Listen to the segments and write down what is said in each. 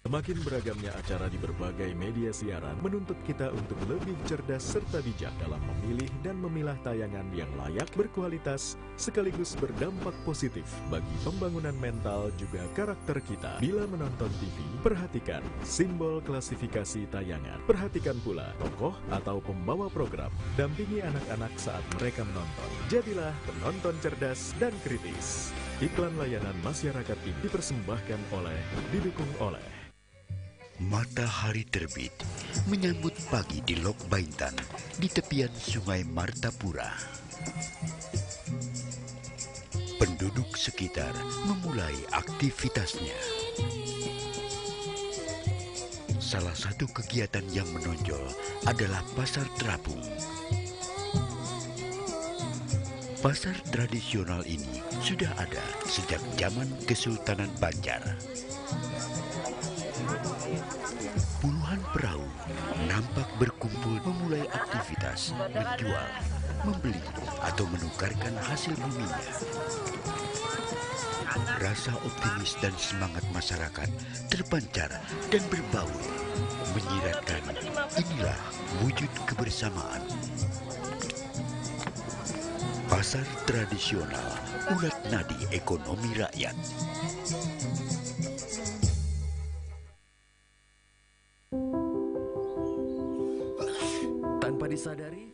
Semakin beragamnya acara di berbagai media siaran menuntut kita untuk lebih cerdas serta bijak dalam memilih dan memilah tayangan yang layak, berkualitas, sekaligus berdampak positif bagi pembangunan mental juga karakter kita. Bila menonton TV, perhatikan simbol klasifikasi tayangan. Perhatikan pula tokoh atau pembawa program. Dampingi anak-anak saat mereka menonton. Jadilah penonton cerdas dan kritis. Iklan layanan masyarakat ini dipersembahkan didukung oleh Matahari terbit menyambut pagi di Lok Baintan di tepian Sungai Martapura. Penduduk sekitar memulai aktivitasnya. Salah satu kegiatan yang menonjol adalah pasar terapung. Pasar tradisional ini sudah ada sejak zaman Kesultanan Banjar. Puluhan perahu nampak berkumpul memulai aktivitas menjual, membeli, atau menukarkan hasil buminya. Rasa optimis dan semangat masyarakat terpancar dan berbaur, menyiratkan inilah wujud kebersamaan. Pasar tradisional, urat nadi ekonomi rakyat. Tanpa disadari,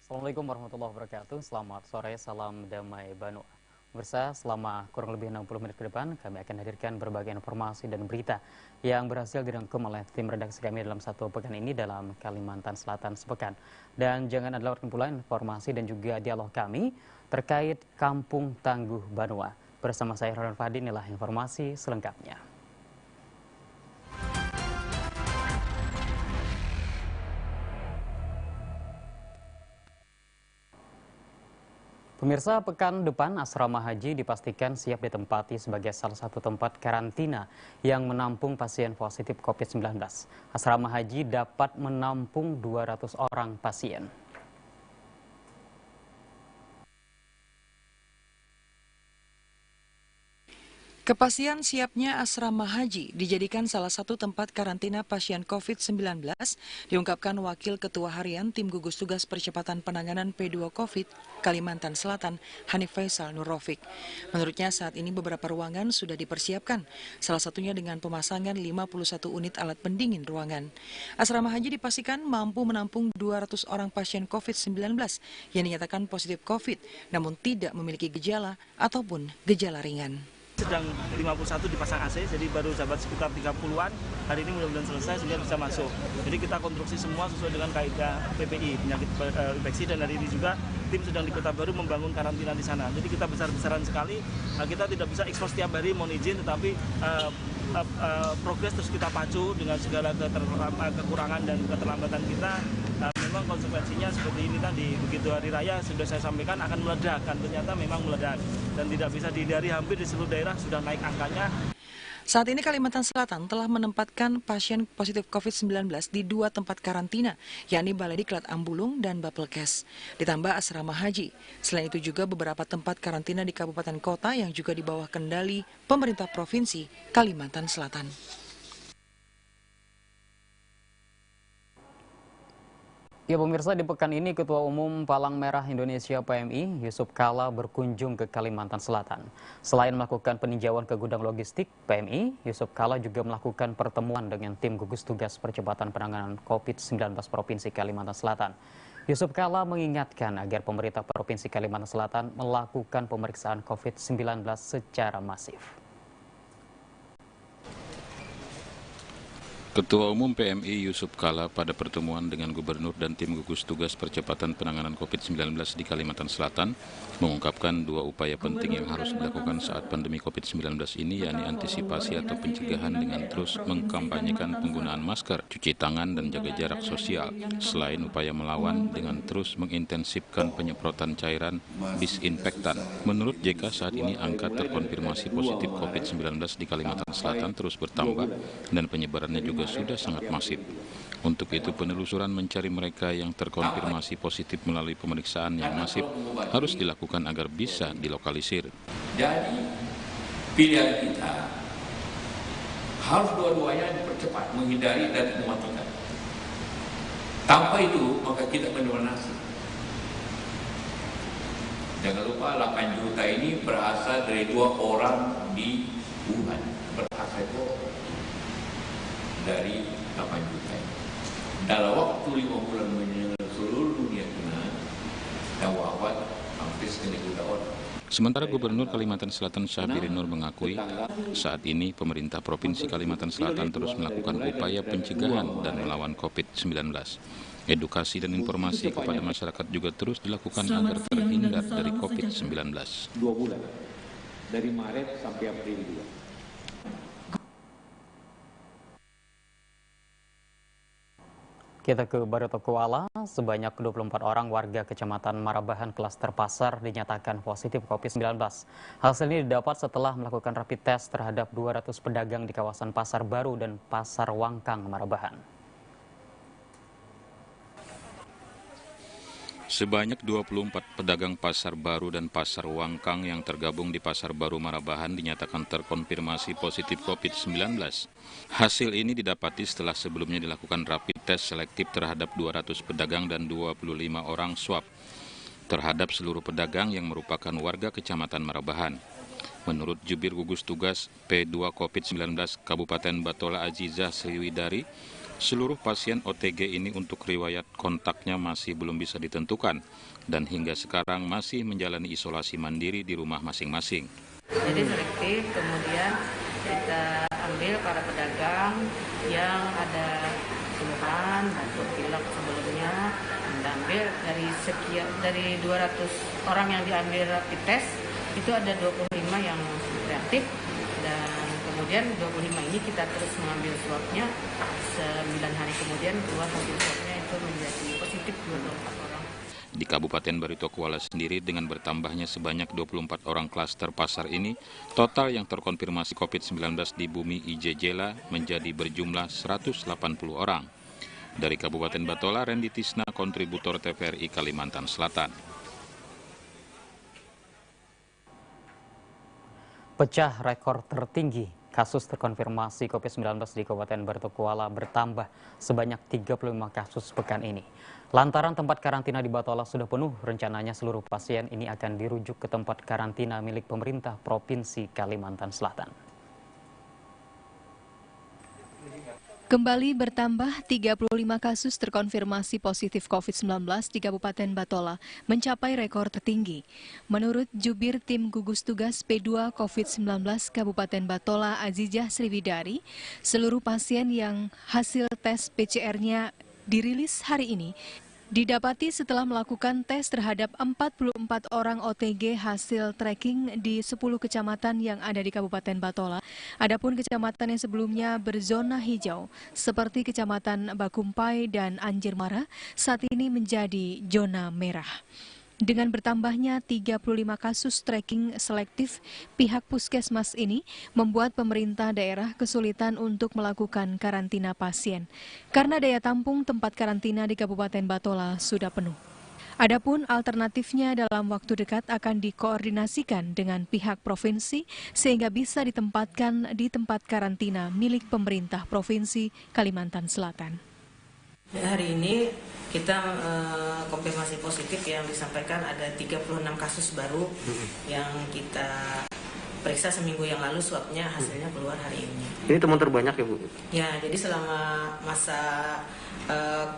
Assalamualaikum warahmatullahi wabarakatuh. Selamat sore, salam damai Banua. Pemirsa, selama kurang lebih 60 menit ke depan, kami akan hadirkan berbagai informasi dan berita yang berhasil dirangkum oleh tim redaksi kami dalam satu pekan ini dalam Kalimantan Selatan sepekan. Dan jangan anda lewatkan pula informasi dan juga dialog kami terkait Kampung Tangguh Banua. Bersama saya Ronald Fadi, inilah informasi selengkapnya. Pemirsa, pekan depan asrama haji dipastikan siap ditempati sebagai salah satu tempat karantina yang menampung pasien positif COVID-19. Asrama haji dapat menampung 200 orang pasien. Kepastian siapnya asrama haji dijadikan salah satu tempat karantina pasien COVID-19, diungkapkan Wakil Ketua Harian Tim Gugus Tugas Percepatan Penanganan P2 COVID Kalimantan Selatan, Hanif Faisal Nurrofik. Menurutnya saat ini beberapa ruangan sudah dipersiapkan, salah satunya dengan pemasangan 51 unit alat pendingin ruangan. Asrama haji dipastikan mampu menampung 200 orang pasien COVID-19 yang dinyatakan positif COVID, namun tidak memiliki gejala ataupun gejala ringan. Sedang 51 dipasang AC, jadi baru dapat sekitar 30-an. Hari ini mudah-mudahan selesai sehingga bisa masuk. Jadi kita konstruksi semua sesuai dengan kaidah PPI, penyakit infeksi, dan hari ini juga tim sedang di Kota Baru membangun karantina di sana. Jadi kita besar-besaran sekali, kita tidak bisa ekspos setiap hari mohon izin, tetapi progres terus kita pacu dengan segala kekurangan dan keterlambatan kita. Memang konsekuensinya seperti ini tadi, begitu hari raya sudah saya sampaikan akan meledak, kan ternyata memang meledak dan tidak bisa dihindari, hampir di seluruh daerah sudah naik angkanya. Saat ini Kalimantan Selatan telah menempatkan pasien positif COVID-19 di 2 tempat karantina, yakni Balai Diklat Ambulung dan Bapelkes, ditambah asrama haji. Selain itu juga beberapa tempat karantina di kabupaten kota yang juga di bawah kendali pemerintah provinsi Kalimantan Selatan. Ya pemirsa, di pekan ini Ketua Umum Palang Merah Indonesia PMI Yusuf Kala berkunjung ke Kalimantan Selatan. Selain melakukan peninjauan ke gudang logistik PMI, Yusuf Kala juga melakukan pertemuan dengan tim gugus tugas percepatan penanganan COVID-19 Provinsi Kalimantan Selatan. Yusuf Kala mengingatkan agar pemerintah Provinsi Kalimantan Selatan melakukan pemeriksaan COVID-19 secara masif. Ketua Umum PMI Yusuf Kala pada pertemuan dengan Gubernur dan tim gugus tugas percepatan penanganan COVID-19 di Kalimantan Selatan mengungkapkan dua upaya penting yang harus dilakukan saat pandemi COVID-19 ini, yakni antisipasi atau pencegahan dengan terus mengkampanyekan penggunaan masker, cuci tangan, dan jaga jarak sosial, selain upaya melawan dengan terus mengintensifkan penyemprotan cairan disinfektan. Menurut JK, saat ini angka terkonfirmasi positif COVID-19 di Kalimantan Selatan terus bertambah dan penyebarannya juga sudah sangat masif. Untuk itu, penelusuran mencari mereka yang terkonfirmasi positif melalui pemeriksaan yang masif harus dilakukan agar bisa dilokalisir. Jadi, pilihan kita harus dua-duanya dipercepat, menghindari dan mematikan. Tanpa itu, maka kita mendominasi. Jangan lupa 8 juta ini berasal dari 2 orang di Wuhan. Berasal itu dari 8 juta. Dalam waktu 5 bulan menyentuh seluruh dunia kena dan wafat hampir 1 juta orang. Sementara Gubernur Kalimantan Selatan Syahbirin Nur mengakui saat ini pemerintah Provinsi Kalimantan Selatan terus melakukan upaya pencegahan dan melawan COVID-19. Edukasi dan informasi kepada masyarakat juga terus dilakukan agar terhindar dari COVID-19. 2 bulan, dari Maret sampai April juga. Kita ke Barito Kuala, sebanyak 24 orang warga Kecamatan Marabahan Klaster Pasar dinyatakan positif COVID-19. Hasil ini didapat setelah melakukan rapid test terhadap 200 pedagang di kawasan Pasar Baru dan Pasar Wangkang, Marabahan. Sebanyak 24 pedagang Pasar Baru dan Pasar Wangkang yang tergabung di Pasar Baru Marabahan dinyatakan terkonfirmasi positif COVID-19. Hasil ini didapati setelah sebelumnya dilakukan rapid test selektif terhadap 200 pedagang dan 25 orang swab terhadap seluruh pedagang yang merupakan warga Kecamatan Marabahan. Menurut Jubir Gugus Tugas P2 COVID-19 Kabupaten Batola Azizah Sriwidari, seluruh pasien OTG ini untuk riwayat kontaknya masih belum bisa ditentukan dan hingga sekarang masih menjalani isolasi mandiri di rumah masing-masing. Jadi selektif, kemudian kita ambil para pedagang yang ada keluhan batuk pilek sebelumnya, kita ambil dari 200 orang yang diambil rapid test itu ada 25 yang reaktif. Dan kemudian 25 ini kita terus mengambil swabnya, 9 hari kemudian keluar hasil swabnya itu menjadi positif 24 orang. Di Kabupaten Barito Kuala sendiri dengan bertambahnya sebanyak 24 orang klaster pasar ini, total yang terkonfirmasi COVID-19 di Bumi Ijejela menjadi berjumlah 180 orang. Dari Kabupaten Batola, Randy Tisna, kontributor TVRI Kalimantan Selatan. Pecah rekor tertinggi kasus terkonfirmasi COVID-19 di Kabupaten Barito Kuala bertambah sebanyak 35 kasus pekan ini. Lantaran tempat karantina di Batola sudah penuh, rencananya seluruh pasien ini akan dirujuk ke tempat karantina milik pemerintah Provinsi Kalimantan Selatan. Kembali bertambah 35 kasus terkonfirmasi positif COVID-19 di Kabupaten Batola, mencapai rekor tertinggi. Menurut Jubir Tim Gugus Tugas P2 COVID-19 Kabupaten Batola Azizah Sriwidari, seluruh pasien yang hasil tes PCR-nya dirilis hari ini didapati setelah melakukan tes terhadap 44 orang OTG hasil tracking di 10 kecamatan yang ada di Kabupaten Batola. Adapun kecamatan yang sebelumnya berzona hijau seperti Kecamatan Bakumpai dan Anjirmara saat ini menjadi zona merah. Dengan bertambahnya 35 kasus tracking selektif, pihak puskesmas ini membuat pemerintah daerah kesulitan untuk melakukan karantina pasien, karena daya tampung tempat karantina di Kabupaten Batola sudah penuh. Adapun alternatifnya dalam waktu dekat akan dikoordinasikan dengan pihak provinsi sehingga bisa ditempatkan di tempat karantina milik pemerintah Provinsi Kalimantan Selatan. Hari ini kita konfirmasi positif yang disampaikan ada 36 kasus baru yang kita periksa seminggu yang lalu, swabnya hasilnya keluar hari ini. Ini temuan terbanyak ya Bu? Ya, jadi selama masa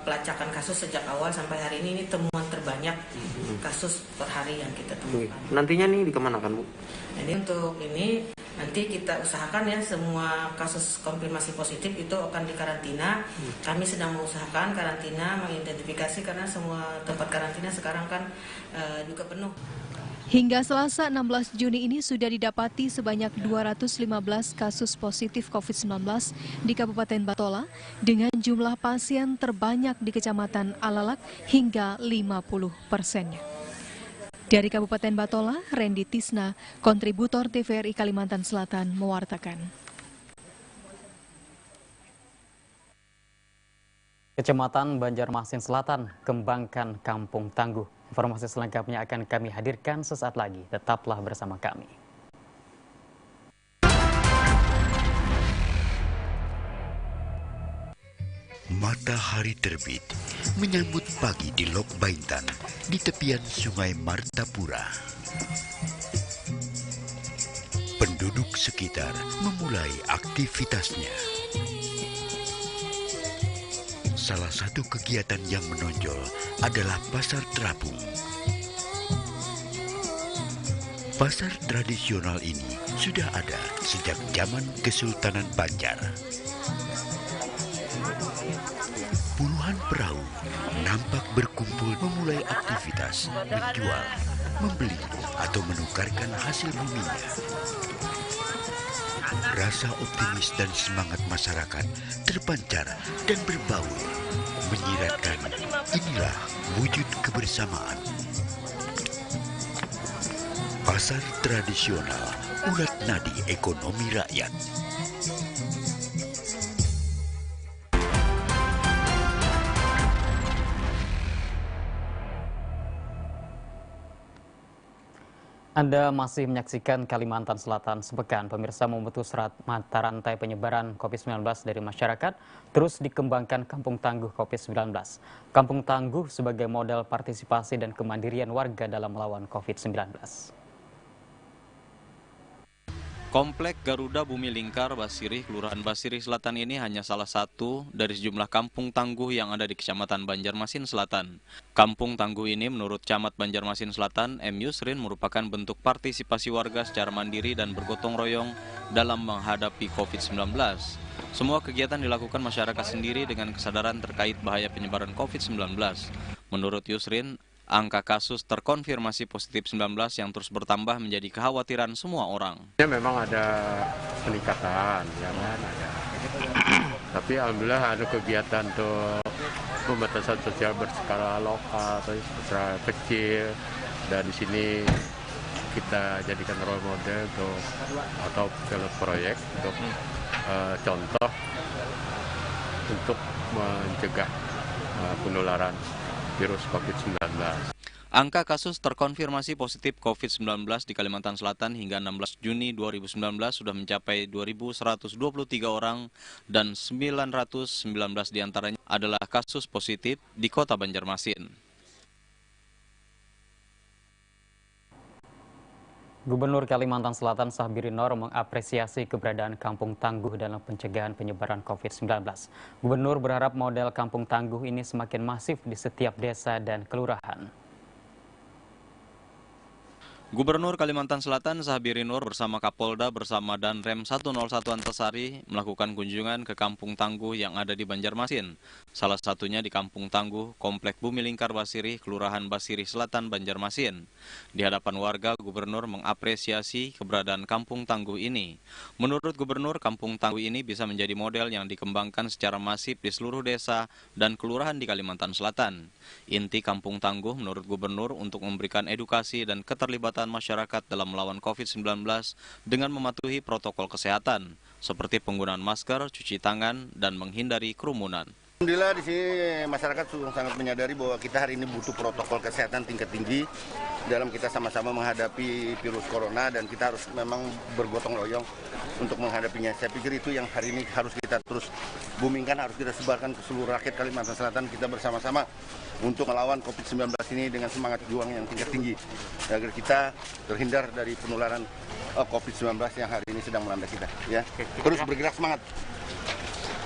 pelacakan kasus sejak awal sampai hari ini temuan terbanyak kasus per hari yang kita temukan. Nantinya nih dikemanakan Bu? Jadi untuk ini Nanti kita usahakan ya semua kasus konfirmasi positif itu akan dikarantina. Kami sedang mengusahakan karantina, mengidentifikasi karena semua tempat karantina sekarang kan juga penuh. Hingga Selasa 16 Juni ini sudah didapati sebanyak 215 kasus positif COVID-19 di Kabupaten Batola dengan jumlah pasien terbanyak di Kecamatan Alalak hingga 50%-nya. Dari Kabupaten Batola, Randy Tisna, kontributor TVRI Kalimantan Selatan mewartakan. Kecamatan Banjarmasin Selatan kembangkan Kampung Tangguh. Informasi selengkapnya akan kami hadirkan sesaat lagi. Tetaplah bersama kami. Matahari terbit menyambut pagi di Lok Baintan di tepian Sungai Martapura. Penduduk sekitar memulai aktivitasnya. Salah satu kegiatan yang menonjol adalah pasar terapung. Pasar tradisional ini sudah ada sejak zaman Kesultanan Banjar. Puluhan perahu nampak berkumpul memulai aktivitas menjual, membeli, atau menukarkan hasil buminya. Rasa optimis dan semangat masyarakat terpancar dan berbaur, menyiratkan inilah wujud kebersamaan. Pasar tradisional, urat nadi ekonomi rakyat. Anda masih menyaksikan Kalimantan Selatan sepekan. Pemirsa, memutus mata rantai penyebaran COVID-19 dari masyarakat, terus dikembangkan Kampung Tangguh COVID-19. Kampung Tangguh sebagai model partisipasi dan kemandirian warga dalam melawan COVID-19. Komplek Garuda Bumi Lingkar Basirih, Kelurahan Basirih Selatan ini hanya salah satu dari sejumlah kampung tangguh yang ada di Kecamatan Banjarmasin Selatan. Kampung tangguh ini menurut Camat Banjarmasin Selatan, M. Yusrin, merupakan bentuk partisipasi warga secara mandiri dan bergotong royong dalam menghadapi COVID-19. Semua kegiatan dilakukan masyarakat sendiri dengan kesadaran terkait bahaya penyebaran COVID-19. Menurut Yusrin, angka kasus terkonfirmasi positif 19 yang terus bertambah menjadi kekhawatiran semua orang. Ya, memang ada peningkatan, ya kan, ada. Tapi alhamdulillah ada kegiatan untuk pembatasan sosial berskala lokal atau berskala kecil. Dan di sini kita jadikan role model untuk atau pilot proyek untuk contoh untuk mencegah penularan virus COVID-19. Angka kasus terkonfirmasi positif COVID-19 di Kalimantan Selatan hingga 16 Juni 2019 sudah mencapai 2.123 orang dan 919 diantaranya adalah kasus positif di Kota Banjarmasin. Gubernur Kalimantan Selatan Sahbiri Nur mengapresiasi keberadaan Kampung Tangguh dalam pencegahan penyebaran COVID-19. Gubernur berharap model Kampung Tangguh ini semakin masif di setiap desa dan kelurahan. Gubernur Kalimantan Selatan Sahbiri Nur bersama Kapolda bersama Danrem 101 Antasari melakukan kunjungan ke Kampung Tangguh yang ada di Banjarmasin. Salah satunya di Kampung Tangguh, Komplek Bumi Lingkar Basirih, Kelurahan Basirih Selatan, Banjarmasin. Di hadapan warga, Gubernur mengapresiasi keberadaan Kampung Tangguh ini. Menurut Gubernur, Kampung Tangguh ini bisa menjadi model yang dikembangkan secara masif di seluruh desa dan kelurahan di Kalimantan Selatan. Inti Kampung Tangguh menurut Gubernur untuk memberikan edukasi dan keterlibatan masyarakat dalam melawan COVID-19 dengan mematuhi protokol kesehatan, seperti penggunaan masker, cuci tangan, dan menghindari kerumunan. Alhamdulillah di sini masyarakat sudah sangat menyadari bahwa kita hari ini butuh protokol kesehatan tingkat tinggi dalam kita sama-sama menghadapi virus corona dan kita harus memang bergotong royong untuk menghadapinya. Saya pikir itu yang hari ini harus kita terus boomingkan, harus kita sebarkan ke seluruh rakyat Kalimantan Selatan. Kita bersama-sama untuk melawan COVID-19 ini dengan semangat juang yang tingkat tinggi agar kita terhindar dari penularan COVID-19 yang hari ini sedang melanda kita. Ya, terus bergerak semangat.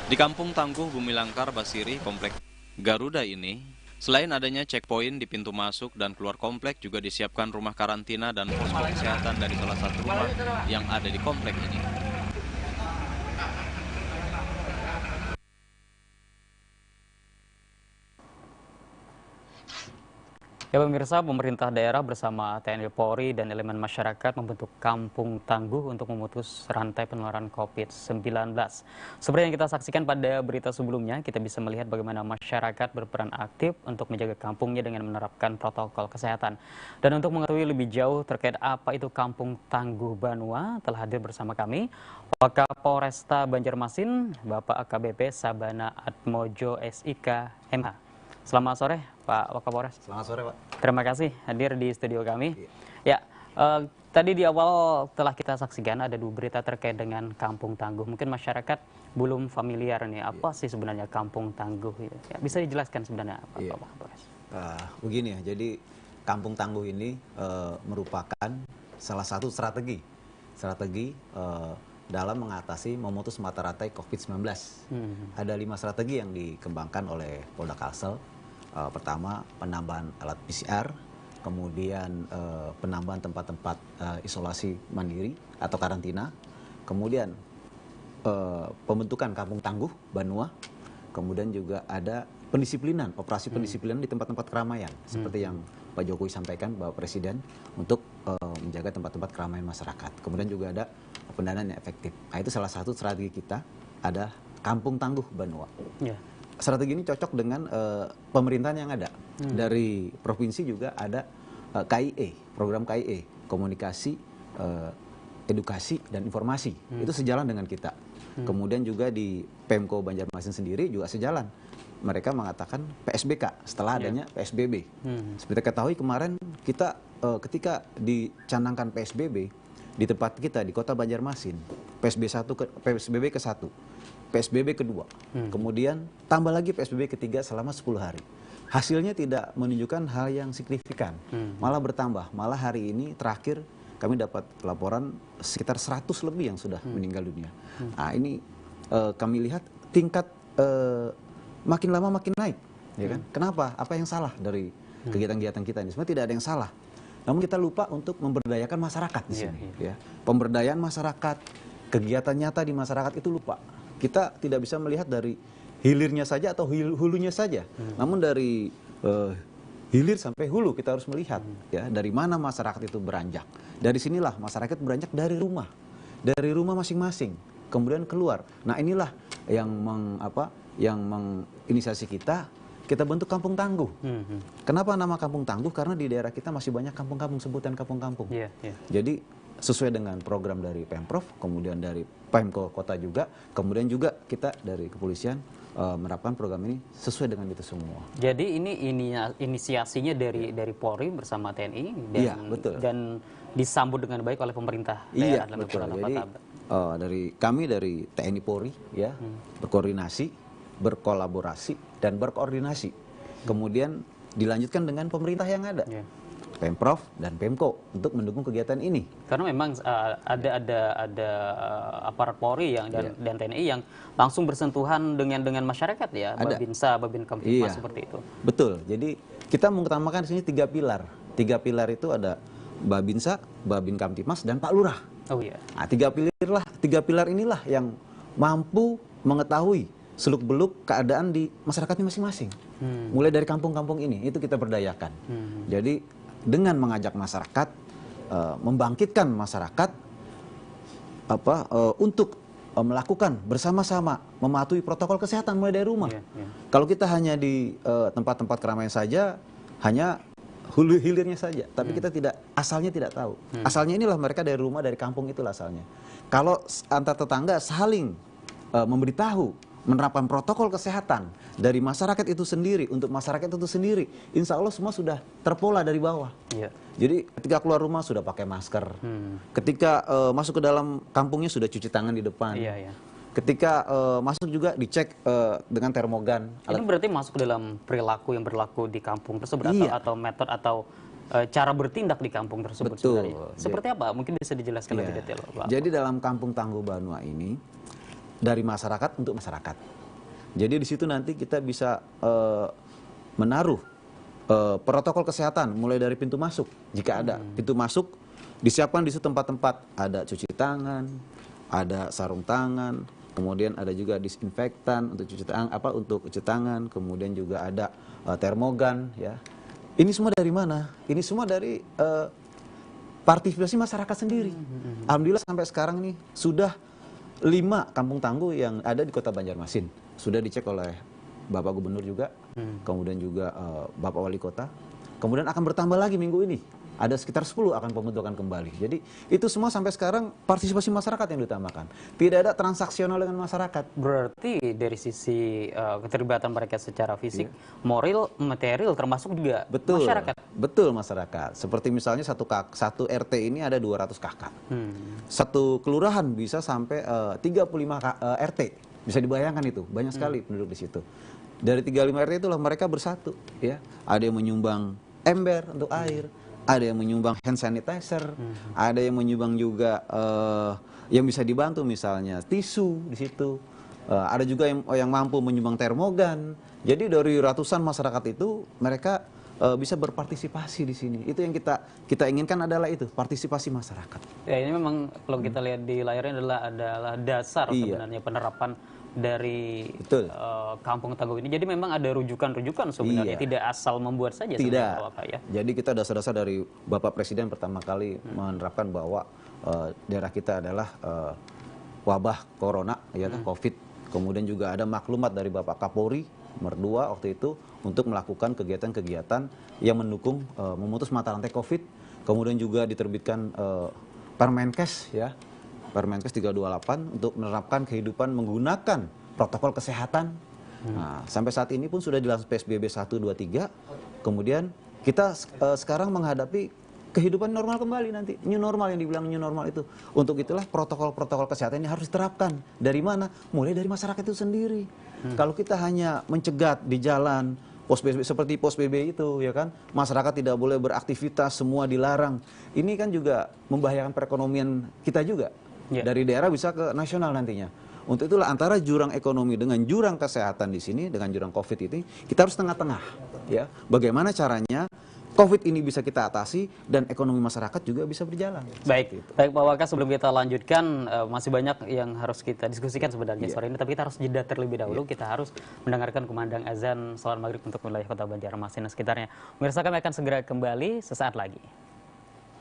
Di Kampung Tangguh Bumi Lingkar Basirih, Komplek Garuda ini, Selain adanya checkpoint di pintu masuk dan keluar komplek, juga disiapkan rumah karantina dan posko kesehatan dari salah satu rumah yang ada di komplek ini. Ya pemirsa, pemerintah daerah bersama TNI Polri dan elemen masyarakat membentuk kampung tangguh untuk memutus rantai penularan COVID-19. Seperti yang kita saksikan pada berita sebelumnya, kita bisa melihat bagaimana masyarakat berperan aktif untuk menjaga kampungnya dengan menerapkan protokol kesehatan. Dan untuk mengetahui lebih jauh terkait apa itu kampung tangguh Banua, telah hadir bersama kami Wakapolresta Banjarmasin, Bapak AKBP Sabana Atmojo SIK MH. Selamat sore Pak Wakapolres. Selamat sore Pak. Terima kasih hadir di studio kami. Ya, tadi di awal telah kita saksikan ada dua berita terkait dengan kampung tangguh. Mungkin masyarakat belum familiar nih, apa sih sebenarnya kampung tangguh? Ya, bisa dijelaskan sebenarnya Pak Wakapolres? Begini ya, jadi kampung tangguh ini merupakan salah satu strategi dalam mengatasi memutus mata rantai COVID-19. Ada 5 strategi yang dikembangkan oleh Polda Kalsel. Pertama, penambahan alat PCR, kemudian penambahan tempat-tempat isolasi mandiri atau karantina, kemudian pembentukan kampung tangguh Banua, kemudian juga ada pendisiplinan, operasi pendisiplinan di tempat-tempat keramaian, seperti yang Pak Jokowi sampaikan, Bapak Presiden, untuk menjaga tempat-tempat keramaian masyarakat. Kemudian juga ada pendanaan yang efektif. Nah, itu salah satu strategi kita, ada kampung tangguh Banua. Strategi ini cocok dengan pemerintahan yang ada. Dari provinsi juga ada KIE, program KIE, komunikasi, edukasi, dan informasi. Itu sejalan dengan kita. Kemudian juga di Pemko Banjarmasin sendiri juga sejalan. Mereka mengatakan PSBK setelah adanya PSBB. Seperti ketahui kemarin kita ketika dicanangkan PSBB di tempat kita di Kota Banjarmasin, PSBB ke-1, PSBB kedua, kemudian tambah lagi PSBB ketiga selama 10 hari. Hasilnya tidak menunjukkan hal yang signifikan, malah bertambah. Malah hari ini terakhir kami dapat laporan sekitar 100 lebih yang sudah meninggal dunia. Nah, ini kami lihat tingkat makin lama makin naik, ya kan? Kenapa? Apa yang salah dari kegiatan-kegiatan kita ini? Sebenarnya tidak ada yang salah. Namun kita lupa untuk memberdayakan masyarakat di sini. Ya. Pemberdayaan masyarakat, kegiatan nyata di masyarakat itu lupa. Kita tidak bisa melihat dari hilirnya saja atau hulunya saja. Namun dari hilir sampai hulu kita harus melihat ya dari mana masyarakat itu beranjak. Dari sinilah masyarakat beranjak dari rumah masing-masing, kemudian keluar. Nah, inilah yang menginisiasi kita bentuk kampung tangguh. Kenapa nama kampung tangguh? Karena di daerah kita masih banyak kampung-kampung, sebutan kampung-kampung. Jadi sesuai dengan program dari Pemprov, kemudian dari Pemko Kota juga, kemudian juga kita dari kepolisian menerapkan program ini sesuai dengan itu semua. Jadi ini inisiasinya dari Polri bersama TNI dan disambut dengan baik oleh pemerintah daerah dalam beberapa kota. Dari TNI Polri ya berkoordinasi, berkolaborasi dan berkoordinasi. Kemudian dilanjutkan dengan pemerintah yang ada. Pemprov dan Pemko untuk mendukung kegiatan ini. Karena memang ada aparat Polri dan TNI yang langsung bersentuhan dengan masyarakat ya, Babinsa, Babin Kamtipmas seperti itu. Betul. Jadi kita mengutamakan di sini 3 pilar. 3 pilar itu ada Babinsa, Babin Kamtipmas dan Pak Lurah. Oh iya. Nah, 3 pilar inilah yang mampu mengetahui seluk-beluk keadaan di masyarakatnya masing-masing. Mulai dari kampung-kampung ini itu kita berdayakan. Jadi dengan mengajak masyarakat, membangkitkan masyarakat untuk melakukan bersama-sama mematuhi protokol kesehatan mulai dari rumah. Kalau kita hanya di tempat-tempat keramaian saja, hanya hulu hilirnya saja, tapi kita asalnya tidak tahu. Asalnya inilah mereka dari rumah, dari kampung itulah asalnya. Kalau antar tetangga saling memberitahu, menerapkan protokol kesehatan dari masyarakat itu sendiri untuk masyarakat itu sendiri, insya Allah semua sudah terpola dari bawah. Jadi ketika keluar rumah sudah pakai masker, ketika masuk ke dalam kampungnya sudah cuci tangan di depan, ketika masuk juga dicek dengan termogan. Ini berarti masuk ke dalam perilaku yang berlaku di kampung tersebut atau metode atau cara bertindak di kampung tersebut. Betul. Sebenarnya. Seperti apa? Mungkin bisa dijelaskan lebih detail, Pak. Jadi dalam kampung tangguh Banua ini dari masyarakat untuk masyarakat. Jadi di situ nanti kita bisa menaruh protokol kesehatan mulai dari pintu masuk, jika ada pintu masuk disiapkan di situ tempat-tempat, ada cuci tangan, ada sarung tangan, kemudian ada juga disinfektan untuk cuci tangan, kemudian juga ada termogan, ya. Ini semua dari mana? Ini semua dari partisipasi masyarakat sendiri. Alhamdulillah sampai sekarang nih sudah 5 kampung tangguh yang ada di Kota Banjarmasin sudah dicek oleh Bapak Gubernur juga, kemudian juga Bapak Wali Kota. Kemudian akan bertambah lagi minggu ini. Ada sekitar 10 akan pembentukan kembali. Jadi itu semua sampai sekarang partisipasi masyarakat yang diutamakan. Tidak ada transaksional dengan masyarakat. Berarti dari sisi keterlibatan mereka secara fisik, moral, material termasuk juga masyarakat. Betul masyarakat. Seperti misalnya satu RT ini ada 200 kakak. Satu kelurahan bisa sampai 35 RT. Bisa dibayangkan itu, banyak sekali penduduk di situ. Dari 35 RT itulah mereka bersatu, ya. Ada yang menyumbang ember untuk air, ada yang menyumbang hand sanitizer, ada yang menyumbang juga yang bisa dibantu misalnya tisu di situ. Ada juga yang mampu menyumbang termogan. Jadi dari ratusan masyarakat itu mereka bisa berpartisipasi di sini. Itu yang kita inginkan adalah itu, partisipasi masyarakat. Ya, ini memang kalau kita lihat di layarnya adalah dasar sebenarnya penerapan dari kampung tangguh ini. Jadi memang ada rujukan-rujukan sebenarnya, tidak asal membuat saja. Tidak. Ya. Jadi kita dasar-dasar dari Bapak Presiden pertama kali menerapkan bahwa daerah kita adalah wabah corona, ya COVID. Kemudian juga ada maklumat dari Bapak Kapolri nomor 2 waktu itu untuk melakukan kegiatan-kegiatan yang mendukung memutus mata rantai COVID. Kemudian juga diterbitkan Permenkes, ya. Permenkes 328 untuk menerapkan kehidupan menggunakan protokol kesehatan. Nah, sampai saat ini pun sudah dilaksanakan PSBB 1, 2, 3. Kemudian kita sekarang menghadapi kehidupan normal kembali nanti. New normal yang dibilang new normal itu. Untuk itulah protokol-protokol kesehatan ini harus diterapkan. Dari mana? Mulai dari masyarakat itu sendiri. Kalau kita hanya mencegat di jalan, pos BB, seperti pos BB itu, ya kan, masyarakat tidak boleh beraktivitas, semua dilarang. Ini kan juga membahayakan perekonomian kita juga. Dari daerah bisa ke nasional nantinya. Untuk itulah antara jurang ekonomi dengan jurang kesehatan di sini, dengan jurang COVID ini, kita harus tengah-tengah. Ya, bagaimana caranya COVID ini bisa kita atasi dan ekonomi masyarakat juga bisa berjalan. Baik, baik Pak Waka, sebelum kita lanjutkan, masih banyak yang harus kita diskusikan sebenarnya sore ini, tapi kita harus jeda terlebih dahulu. Kita harus mendengarkan kumandang azan salat maghrib untuk wilayah Kota Banjarmasin dan sekitarnya. Pemirsa, kami akan segera kembali sesaat lagi.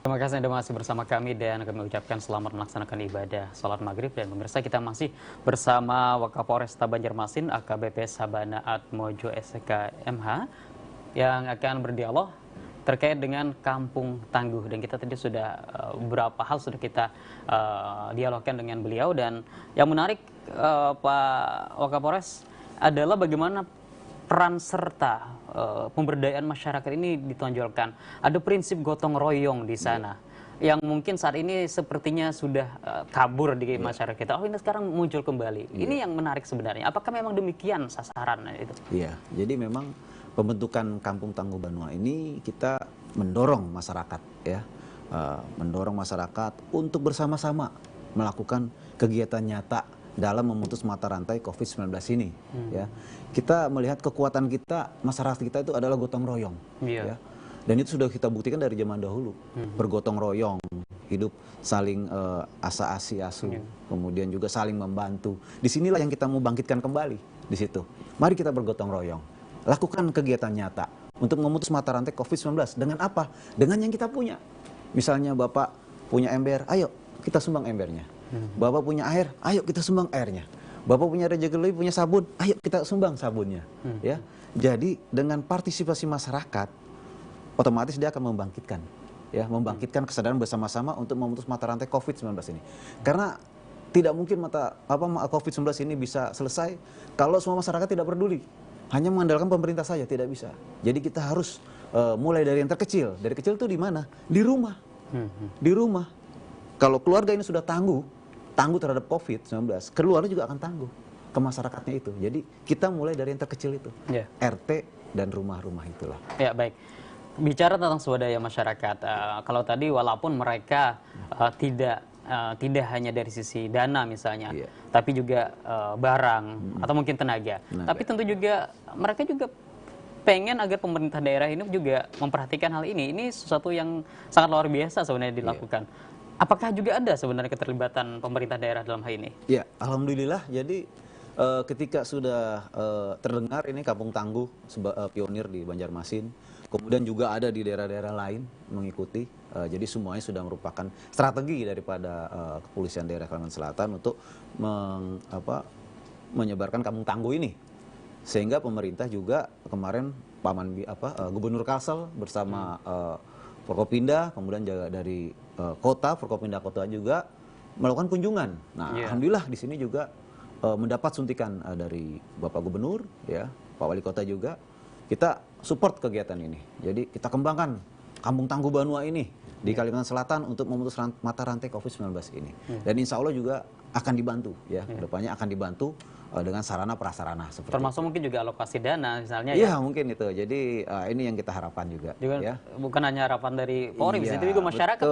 Terima kasih Anda masih bersama kami dan kami ucapkan selamat melaksanakan ibadah salat maghrib. Dan pemirsa, kita masih bersama Wakapolresta Banjarmasin AKBP Sabana Atmojo SK MH yang akan berdialog terkait dengan kampung tangguh. Dan kita tadi sudah beberapa hal sudah kita dialogkan dengan beliau. Dan yang menarik Pak Wakapolres adalah bagaimana peran serta pemberdayaan masyarakat ini ditonjolkan. Ada prinsip gotong royong di sana yang mungkin saat ini sepertinya sudah kabur di masyarakat kita. Oh, ini sekarang muncul kembali. Ini yang menarik sebenarnya. Apakah memang demikian sasaran itu? Iya, jadi memang pembentukan Kampung Tangguh Banua ini kita mendorong masyarakat, ya, mendorong masyarakat untuk bersama-sama melakukan kegiatan nyata dalam memutus mata rantai COVID-19 ini. Ya, kita melihat kekuatan kita, masyarakat kita itu adalah gotong royong. Ya. Dan itu sudah kita buktikan dari zaman dahulu, bergotong royong, hidup saling asa-asi asuh, kemudian juga saling membantu. Disinilah yang kita mau bangkitkan kembali di situ. Mari kita bergotong royong, lakukan kegiatan nyata untuk memutus mata rantai COVID-19. Dengan apa? Dengan yang kita punya. Misalnya Bapak punya ember, ayo kita sumbang embernya. Bapak punya air, ayo kita sumbang airnya. Bapak punya rezeki lebih, punya sabun, ayo kita sumbang sabunnya. Ya, jadi dengan partisipasi masyarakat, otomatis dia akan membangkitkan, ya, membangkitkan kesadaran bersama-sama untuk memutus mata rantai COVID-19 ini. Karena tidak mungkin COVID-19 ini bisa selesai kalau semua masyarakat tidak peduli. Hanya mengandalkan pemerintah saja tidak bisa. Jadi kita harus mulai dari yang terkecil. Dari kecil itu di mana? Di rumah. Di rumah. Kalau keluarga ini sudah tangguh terhadap COVID-19, keluarga juga akan tangguh ke masyarakatnya itu. Jadi kita mulai dari yang terkecil itu, RT dan rumah-rumah itulah. Ya, baik. Bicara tentang swadaya masyarakat, kalau tadi walaupun mereka tidak hanya dari sisi dana misalnya, tapi juga barang atau mungkin tenaga. Tapi tentu juga mereka juga pengen agar pemerintah daerah ini juga memperhatikan hal ini. Ini sesuatu yang sangat luar biasa sebenarnya dilakukan. Apakah juga ada sebenarnya keterlibatan pemerintah daerah dalam hal ini? Ya, alhamdulillah. Jadi ketika sudah terdengar ini Kampung Tangguh pionir di Banjarmasin, kemudian juga ada di daerah-daerah lain mengikuti. Jadi semuanya sudah merupakan strategi daripada kepolisian daerah Kalimantan Selatan untuk menyebarkan Kampung Tangguh ini. Sehingga pemerintah juga kemarin Gubernur Kalsel bersama Forkopimda, kemudian juga dari kota, Forkopimda Kota juga melakukan kunjungan. Nah, alhamdulillah di sini juga mendapat suntikan dari Bapak Gubernur, ya, Pak Wali Kota juga. Kita support kegiatan ini. Jadi kita kembangkan Kampung Tangguh Banua ini di Kalimantan Selatan untuk memutus mata rantai COVID-19 ini. Dan insya Allah juga akan dibantu, ya, kedepannya akan dibantu dengan sarana prasarana seperti termasuk itu. Mungkin juga alokasi dana misalnya ya. Mungkin itu. Jadi ini yang kita harapkan juga ya. Bukan hanya harapan dari Polri, bisa itu juga masyarakat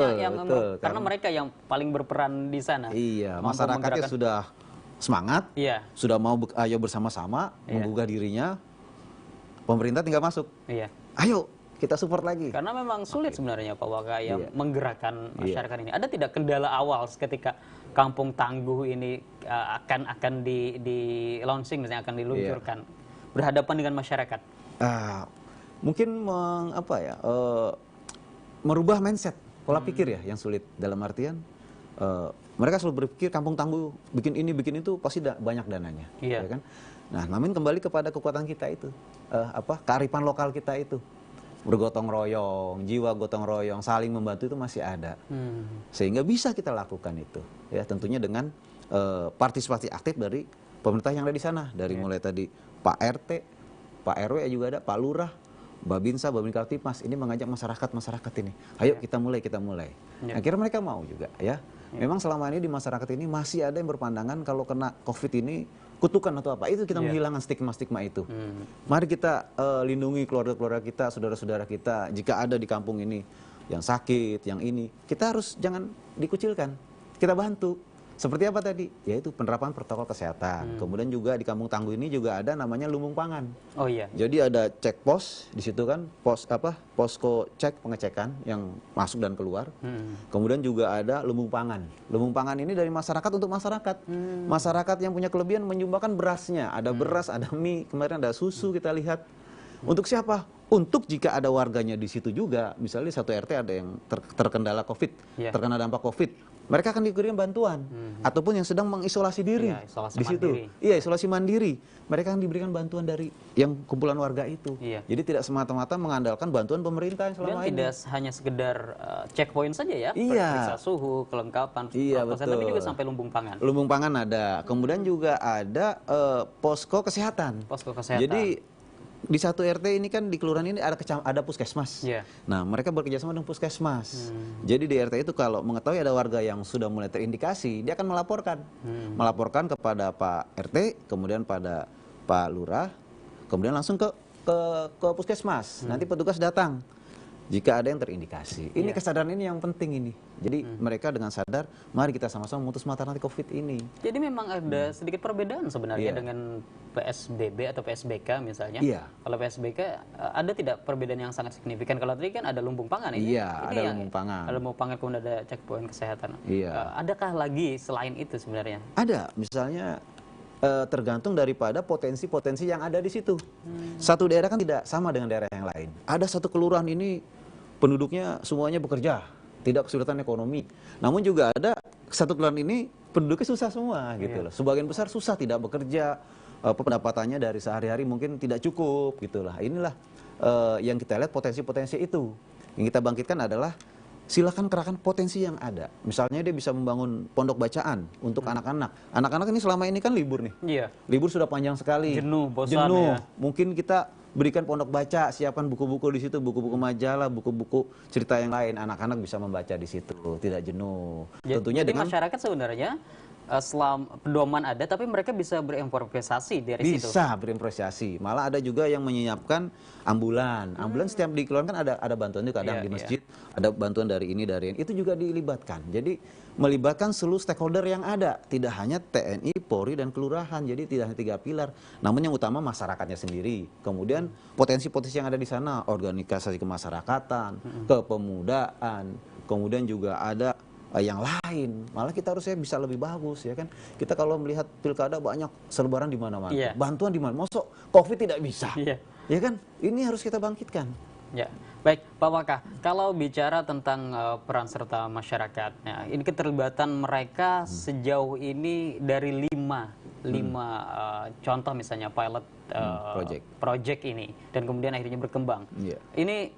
karena mereka yang paling berperan di sana. Iya, masyarakatnya sudah semangat, sudah mau ayo bersama-sama menggugah dirinya. Pemerintah tinggal masuk. Ayo kita support lagi. Karena memang sulit sebenarnya Pak Waka yang menggerakkan masyarakat ini. Ada tidak kendala awal ketika Kampung Tangguh ini akan di launching, misalnya akan diluncurkan, berhadapan dengan masyarakat? Mungkin merubah mindset, pola pikir ya yang sulit. Dalam artian mereka selalu berpikir Kampung Tangguh bikin ini bikin itu pasti banyak dananya, ya kan? Nah, namun kembali kepada kekuatan kita itu, kearifan lokal kita itu. Bergotong royong, jiwa gotong royong, saling membantu itu masih ada. Sehingga bisa kita lakukan itu. Ya, tentunya dengan partisipasi aktif dari pemerintah yang ada di sana. Dari mulai tadi Pak RT, Pak RW juga ada, Pak Lurah, Babinsa, Babin Kaltimas. Ini mengajak masyarakat ini. Ayo kita mulai. Akhirnya mereka mau juga, ya. Memang selama ini di masyarakat ini masih ada yang berpandangan kalau kena COVID ini kutukan atau apa, itu kita menghilangkan stigma-stigma itu. Mari kita lindungi keluarga-keluarga kita, saudara-saudara kita. Jika ada di kampung ini yang sakit, yang ini, kita harus jangan dikucilkan. Kita bantu. Seperti apa tadi? Yaitu penerapan protokol kesehatan. Kemudian juga di Kampung Tangguh ini juga ada namanya lumbung pangan. Oh iya. Jadi ada cek pos di situ kan, posko cek pengecekan yang masuk dan keluar. Kemudian juga ada lumbung pangan. Lumbung pangan ini dari masyarakat untuk masyarakat. Masyarakat yang punya kelebihan menyumbangkan berasnya. Ada beras, ada mie, kemarin ada susu kita lihat. Untuk siapa? Untuk jika ada warganya di situ juga, misalnya satu RT ada yang terkendala COVID, terkena dampak COVID, mereka akan diberikan bantuan. Ataupun yang sedang mengisolasi diri di situ. Iya, isolasi mandiri. Mereka akan diberikan bantuan dari yang kumpulan warga itu. Jadi tidak semata-mata mengandalkan bantuan pemerintah yang selama ini. Tidak hanya sekedar checkpoint saja ya, periksa suhu, kelengkapan, betul. Tapi juga sampai lumbung pangan. Lumbung pangan ada. Kemudian juga ada posko kesehatan. Posko kesehatan. Jadi di satu RT ini kan di kelurahan ini ada puskesmas. Nah, mereka bekerjasama dengan puskesmas. Jadi di RT itu kalau mengetahui ada warga yang sudah mulai terindikasi, dia akan melaporkan. Melaporkan kepada Pak RT, kemudian pada Pak Lurah, kemudian langsung ke puskesmas. Nanti petugas datang. Jika ada yang terindikasi. Ini kesadaran ini yang penting ini. Jadi mereka dengan sadar, mari kita sama-sama memutus mata rantai COVID ini. Jadi memang ada sedikit perbedaan sebenarnya dengan PSBB atau PSBK misalnya. Kalau PSBK ada tidak perbedaan yang sangat signifikan? Kalau tadi kan ada lumbung pangan ini. Ini ada lumbung pangan. Ada lumbung pangan, kemudian ada checkpoint kesehatan. Adakah lagi selain itu sebenarnya? Ada, misalnya tergantung daripada potensi-potensi yang ada di situ. Satu daerah kan tidak sama dengan daerah yang lain. Ada satu kelurahan ini penduduknya semuanya bekerja, tidak kesulitan ekonomi. Namun juga ada satu kelurahan ini penduduknya susah semua gitu loh. Sebagian besar susah, tidak bekerja, pendapatannya dari sehari-hari mungkin tidak cukup gitulah. Inilah yang kita lihat potensi-potensi itu. Yang kita bangkitkan adalah silakan kerahkan potensi yang ada. Misalnya dia bisa membangun pondok bacaan untuk anak-anak. Anak-anak ini selama ini kan libur nih. Libur sudah panjang sekali. Jenuh, bosan ya. Mungkin kita berikan pondok baca, siapkan buku-buku di situ, buku-buku majalah, buku-buku cerita yang lain. Anak-anak bisa membaca di situ, tidak jenuh. Tentunya dengan masyarakat sebenarnya selama pedoman ada, tapi mereka bisa berimprovisasi dari situ. Bisa berimprovisasi. Malah ada juga yang menyiapkan ambulan. Ambulan setiap dikeluarkan ada bantuan juga, kadang di masjid ada bantuan dari ini, itu juga dilibatkan. Jadi melibatkan seluruh stakeholder yang ada, tidak hanya TNI, Polri, dan kelurahan. Jadi tidak hanya 3 pilar, namun yang utama masyarakatnya sendiri. Kemudian potensi-potensi yang ada di sana, organisasi kemasyarakatan, kepemudaan, kemudian juga ada yang lain. Malah kita harusnya bisa lebih bagus, ya kan? Kita kalau melihat pilkada banyak selebaran di mana-mana, bantuan di mana, masuk COVID tidak bisa, ya kan? Ini harus kita bangkitkan. Ya, baik Pak Waka, kalau bicara tentang peran serta masyarakat, ini keterlibatan mereka sejauh ini dari lima contoh misalnya pilot project ini, dan kemudian akhirnya berkembang. Ini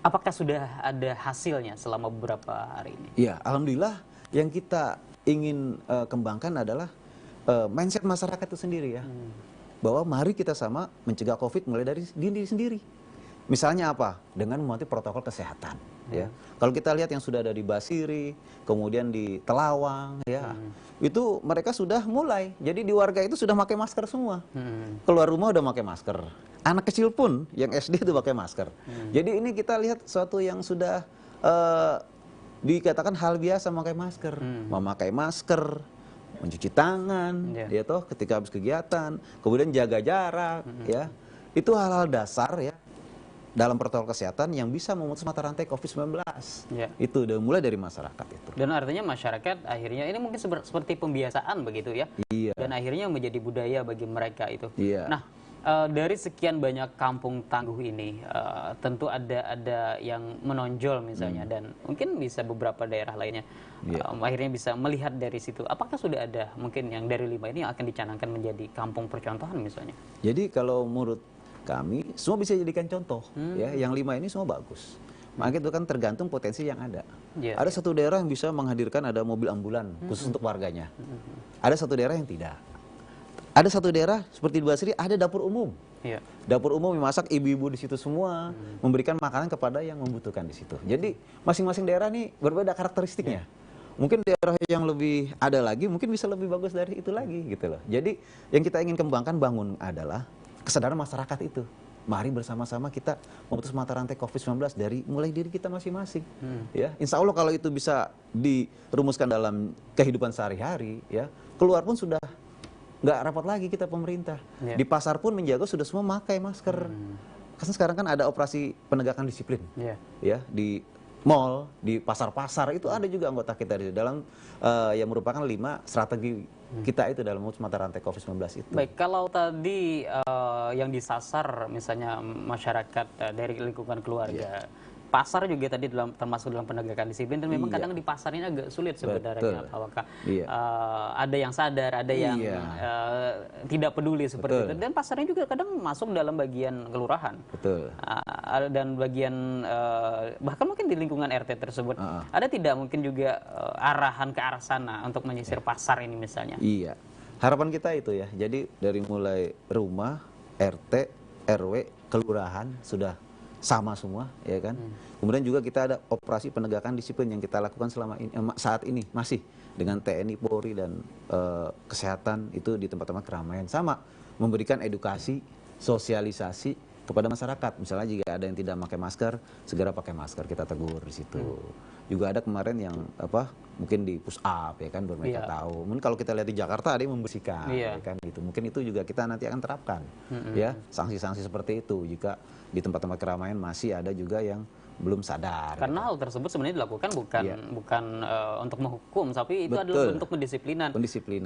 apakah sudah ada hasilnya selama beberapa hari ini? Ya, alhamdulillah yang kita ingin kembangkan adalah mindset masyarakat itu sendiri ya, bahwa mari kita sama mencegah COVID mulai dari diri sendiri. Misalnya apa? Dengan mematuhi protokol kesehatan. Ya, kalau kita lihat yang sudah ada di Basiri, kemudian di Telawang, ya, itu mereka sudah mulai. Jadi di warga itu sudah pakai masker semua. Keluar rumah udah pakai masker. Anak kecil pun yang SD itu pakai masker. Jadi ini kita lihat sesuatu yang sudah dikatakan hal biasa memakai masker, memakai masker, mencuci tangan, ya toh ketika habis kegiatan, kemudian jaga jarak, ya, itu hal-hal dasar ya dalam protokol kesehatan yang bisa memutus mata rantai COVID-19. Itu udah mulai dari masyarakat itu. Dan artinya masyarakat akhirnya ini mungkin seperti pembiasaan begitu ya. Dan akhirnya menjadi budaya bagi mereka itu. Nah, dari sekian banyak kampung tangguh ini, tentu ada yang menonjol misalnya, dan mungkin bisa beberapa daerah lainnya akhirnya bisa melihat dari situ. Apakah sudah ada mungkin yang dari 5 ini yang akan dicanangkan menjadi kampung percontohan misalnya? Jadi kalau menurut kami semua bisa dijadikan contoh, ya. Yang 5 ini semua bagus. Maka itu kan tergantung potensi yang ada. Ada satu daerah yang bisa menghadirkan ada mobil ambulan khusus untuk warganya. Ada satu daerah yang tidak. Ada satu daerah seperti di Basri ada dapur umum. Dapur umum yang masak ibu-ibu di situ semua, memberikan makanan kepada yang membutuhkan di situ. Jadi masing-masing daerah nih berbeda karakteristiknya. Mungkin daerah yang lebih ada lagi mungkin bisa lebih bagus dari itu lagi gitu loh. Jadi yang kita ingin kembangkan bangun adalah kesadaran masyarakat itu. Mari bersama-sama kita memutus mata rantai COVID-19 dari mulai diri kita masing-masing. Ya, insya Allah kalau itu bisa dirumuskan dalam kehidupan sehari-hari, ya, keluar pun sudah nggak rapat lagi kita pemerintah. Di pasar pun menjaga sudah semua pakai masker. Karena sekarang kan ada operasi penegakan disiplin. Ya, di mall, di pasar-pasar itu ada juga anggota kita di dalam yang merupakan 5 strategi kita itu dalam memutus mata rantai COVID-19 itu. Baik, kalau tadi yang disasar misalnya masyarakat dari lingkungan keluarga, pasar juga tadi termasuk dalam penegakan disiplin, dan memang kadang di pasar ini agak sulit sebenarnya Pak Waka. Ada yang sadar, ada yang tidak peduli seperti itu, dan pasarnya juga kadang masuk dalam bagian kelurahan. Dan bagian bahkan mungkin di lingkungan RT tersebut. Ada tidak mungkin juga arahan ke arah sana untuk menyisir pasar ini misalnya? Iya. Harapan kita itu ya. Jadi dari mulai rumah, RT, RW, kelurahan sudah sama semua, ya kan. Kemudian juga kita ada operasi penegakan disiplin yang kita lakukan selama ini, saat ini masih dengan TNI, Polri, dan kesehatan itu di tempat-tempat keramaian, sama memberikan edukasi, sosialisasi kepada masyarakat. Misalnya jika ada yang tidak pakai masker, segera pakai masker, kita tegur di situ. Juga ada kemarin yang mungkin di push up, ya kan, biar mereka tahu. Mungkin kalau kita lihat di Jakarta ada yang membersihkan, ya kan, gitu. Mungkin itu juga kita nanti akan terapkan, ya, sanksi-sanksi seperti itu jika di tempat-tempat keramaian masih ada juga yang belum sadar. Karena hal tersebut sebenarnya dilakukan bukan untuk menghukum, tapi itu adalah bentuk pendisiplinan.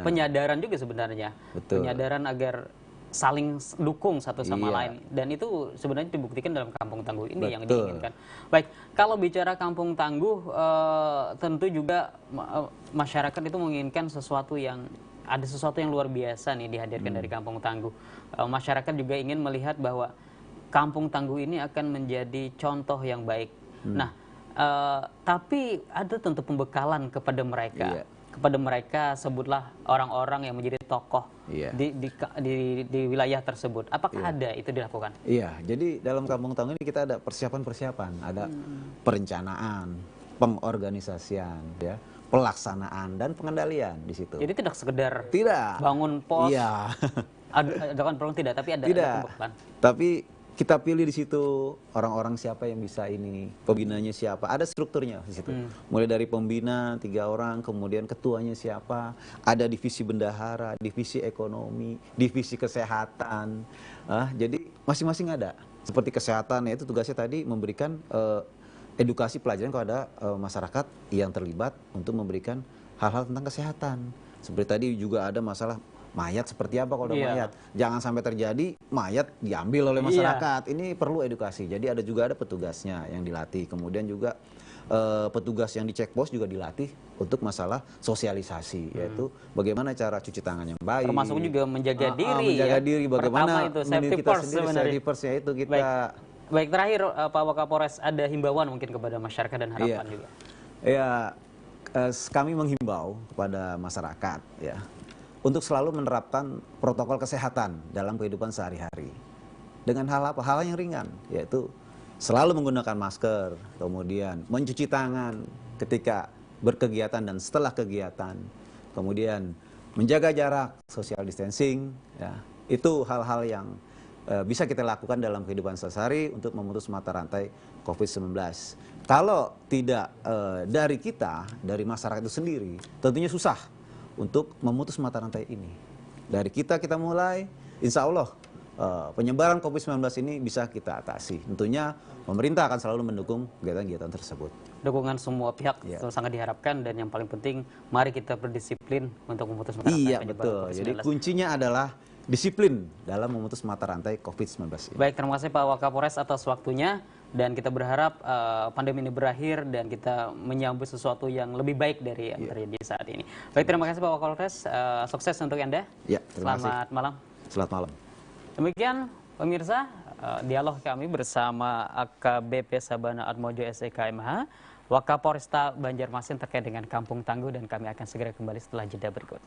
Penyadaran juga sebenarnya. Penyadaran agar saling dukung satu sama lain, dan itu sebenarnya dibuktikan dalam kampung tangguh ini yang diinginkan. Baik, kalau bicara kampung tangguh, tentu juga masyarakat itu menginginkan sesuatu yang luar biasa nih dihadirkan dari kampung tangguh. Masyarakat juga ingin melihat bahwa kampung tangguh ini akan menjadi contoh yang baik. Nah, tapi ada tentu pembekalan kepada mereka. Kepada mereka, sebutlah orang-orang yang menjadi tokoh di wilayah tersebut. Apakah ada itu dilakukan? Iya, jadi dalam kampung tangguh ini kita ada persiapan-persiapan, ada perencanaan, pengorganisasian, ya, pelaksanaan dan pengendalian di situ. Jadi tidak sekedar bangun pos, adakan program, tidak, tapi ada pembekalan. Tapi kita pilih di situ orang-orang siapa yang bisa ini, pembinanya siapa, ada strukturnya di situ. Mulai dari pembina 3 orang, kemudian ketuanya siapa, ada divisi bendahara, divisi ekonomi, divisi kesehatan. Jadi masing-masing ada. Seperti kesehatan, itu tugasnya tadi memberikan edukasi pelajaran kepada masyarakat yang terlibat untuk memberikan hal-hal tentang kesehatan. Seperti tadi juga ada masalah mayat seperti apa kalau ada mayat. Jangan sampai terjadi mayat diambil oleh masyarakat. Ini perlu edukasi. Jadi juga ada petugasnya yang dilatih. Kemudian juga petugas yang di checkpost juga dilatih untuk masalah sosialisasi, yaitu bagaimana cara cuci tangan yang baik. Termasuk juga menjaga diri. Menjaga diri, bagaimana itu safety first sebenarnya. Safety first-nya itu kita. Baik, terakhir Pak Wakapolres, ada himbauan mungkin kepada masyarakat dan harapan juga. Ya, kami menghimbau kepada masyarakat ya untuk selalu menerapkan protokol kesehatan dalam kehidupan sehari-hari. Dengan hal apa? Hal yang ringan, yaitu selalu menggunakan masker, kemudian mencuci tangan ketika berkegiatan dan setelah kegiatan, kemudian menjaga jarak, social distancing, ya. Itu hal-hal yang bisa kita lakukan dalam kehidupan sehari-hari untuk memutus mata rantai COVID-19. Kalau tidak dari kita, dari masyarakat itu sendiri, tentunya susah untuk memutus mata rantai ini. Dari kita mulai, insya Allah penyebaran COVID-19 ini bisa kita atasi. Tentunya pemerintah akan selalu mendukung kegiatan-kegiatan tersebut. Dukungan semua pihak sangat diharapkan, dan yang paling penting, mari kita berdisiplin untuk memutus mata rantai. Iya, betul. Jadi kuncinya adalah disiplin dalam memutus mata rantai COVID-19 ini. Baik, terima kasih Pak Wakapolres atas waktunya. Dan kita berharap pandemi ini berakhir dan kita menyambut sesuatu yang lebih baik dari yang terjadi saat ini. Baik, terima kasih Pak Wakapolres. Sukses untuk Anda. Ya, terima kasih. Selamat malam. Selamat malam. Demikian pemirsa, dialog kami bersama AKBP Sabana Atmojo SEKMH, Wakapolresta Banjarmasin terkait dengan Kampung Tangguh, dan kami akan segera kembali setelah jeda berikut.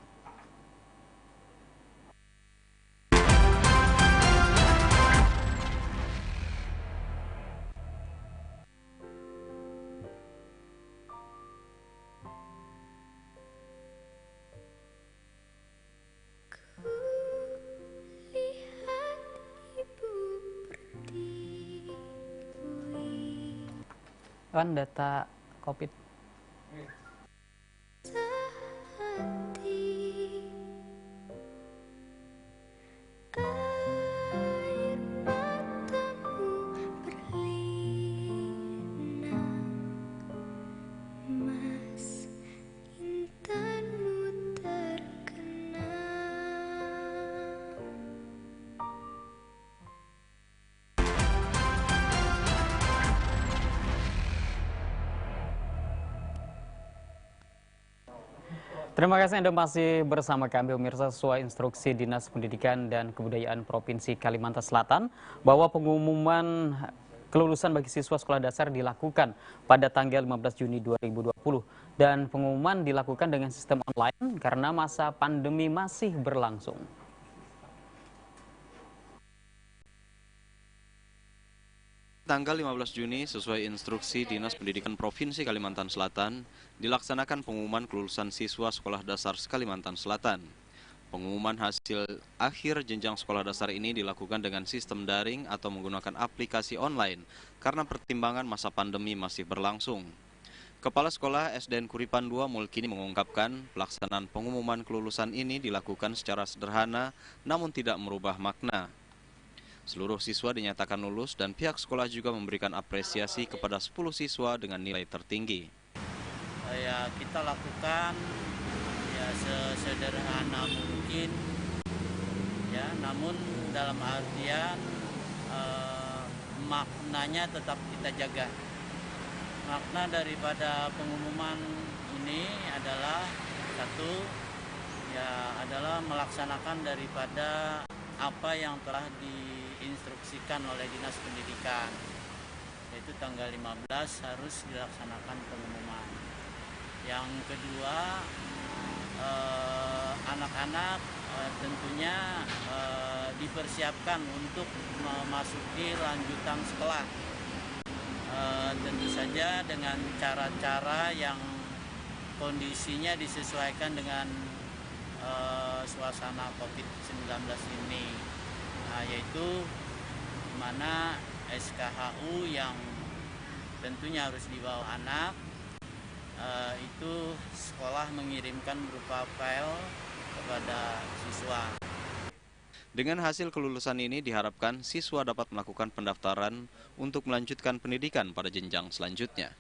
Kan data COVID. Terima kasih Anda masih bersama kami pemirsa. Sesuai instruksi Dinas Pendidikan dan Kebudayaan Provinsi Kalimantan Selatan bahwa pengumuman kelulusan bagi siswa sekolah dasar dilakukan pada tanggal 15 Juni 2020 dan pengumuman dilakukan dengan sistem online karena masa pandemi masih berlangsung. Tanggal 15 Juni, sesuai instruksi Dinas Pendidikan Provinsi Kalimantan Selatan, dilaksanakan pengumuman kelulusan siswa sekolah dasar Kalimantan Selatan. Pengumuman hasil akhir jenjang sekolah dasar ini dilakukan dengan sistem daring atau menggunakan aplikasi online karena pertimbangan masa pandemi masih berlangsung. Kepala Sekolah SDN Kuripan II Mulkini mengungkapkan pelaksanaan pengumuman kelulusan ini dilakukan secara sederhana namun tidak merubah makna. Seluruh siswa dinyatakan lulus dan pihak sekolah juga memberikan apresiasi kepada 10 siswa dengan nilai tertinggi. Ya, kita lakukan ya sesederhana mungkin, ya, namun dalam artian maknanya tetap kita jaga. Makna daripada pengumuman ini adalah satu, ya, adalah melaksanakan daripada apa yang telah diinstruksikan oleh Dinas Pendidikan, yaitu tanggal 15 harus dilaksanakan pengumuman. Yang kedua, anak-anak tentunya dipersiapkan untuk memasuki lanjutan sekolah, tentu saja dengan cara-cara yang kondisinya disesuaikan dengan suasana COVID-19 ini, yaitu mana SKHU yang tentunya harus dibawa anak, itu sekolah mengirimkan berupa file kepada siswa. Dengan hasil kelulusan ini diharapkan siswa dapat melakukan pendaftaran untuk melanjutkan pendidikan pada jenjang selanjutnya.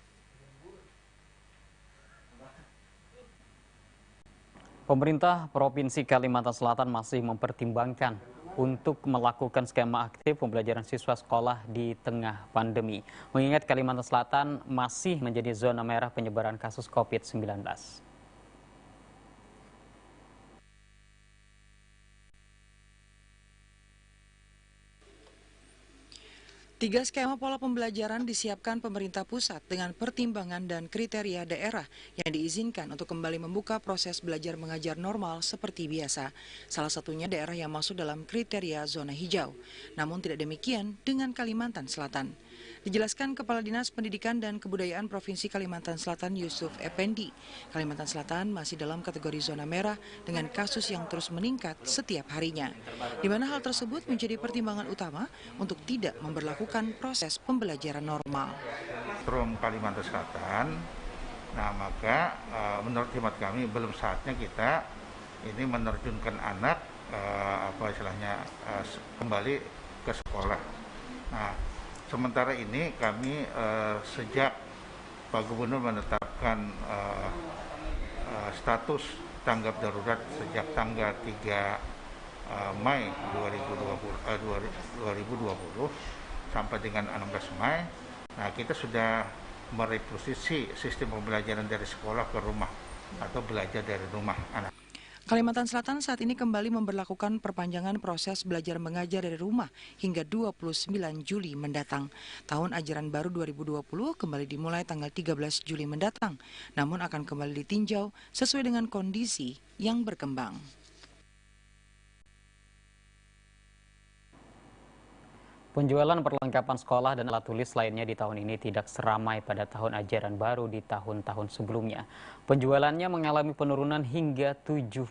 Pemerintah Provinsi Kalimantan Selatan masih mempertimbangkan untuk melakukan skema aktif pembelajaran siswa sekolah di tengah pandemi. Mengingat Kalimantan Selatan masih menjadi zona merah penyebaran kasus COVID-19. 3 skema pola pembelajaran disiapkan pemerintah pusat dengan pertimbangan dan kriteria daerah yang diizinkan untuk kembali membuka proses belajar mengajar normal seperti biasa. Salah satunya daerah yang masuk dalam kriteria zona hijau. Namun tidak demikian dengan Kalimantan Selatan. Dijelaskan Kepala Dinas Pendidikan dan Kebudayaan Provinsi Kalimantan Selatan Yusuf Effendi, Kalimantan Selatan masih dalam kategori zona merah dengan kasus yang terus meningkat setiap harinya. Di mana hal tersebut menjadi pertimbangan utama untuk tidak memberlakukan proses pembelajaran normal. Strom Kalimantan Selatan, nah maka menurut hemat kami belum saatnya kita ini menerjunkan anak kembali ke sekolah. Nah, sementara ini kami sejak Pak Gubernur menetapkan status tanggap darurat sejak tanggal 3 Mei 2020 sampai dengan 16 Mei, nah kita sudah mereposisi sistem pembelajaran dari sekolah ke rumah atau belajar dari rumah anak. Kalimantan Selatan saat ini kembali memberlakukan perpanjangan proses belajar mengajar dari rumah hingga 29 Juli mendatang. Tahun ajaran baru 2020 kembali dimulai tanggal 13 Juli mendatang, namun akan kembali ditinjau sesuai dengan kondisi yang berkembang. Penjualan perlengkapan sekolah dan alat tulis lainnya di tahun ini tidak seramai pada tahun ajaran baru di tahun-tahun sebelumnya. Penjualannya mengalami penurunan hingga 75%.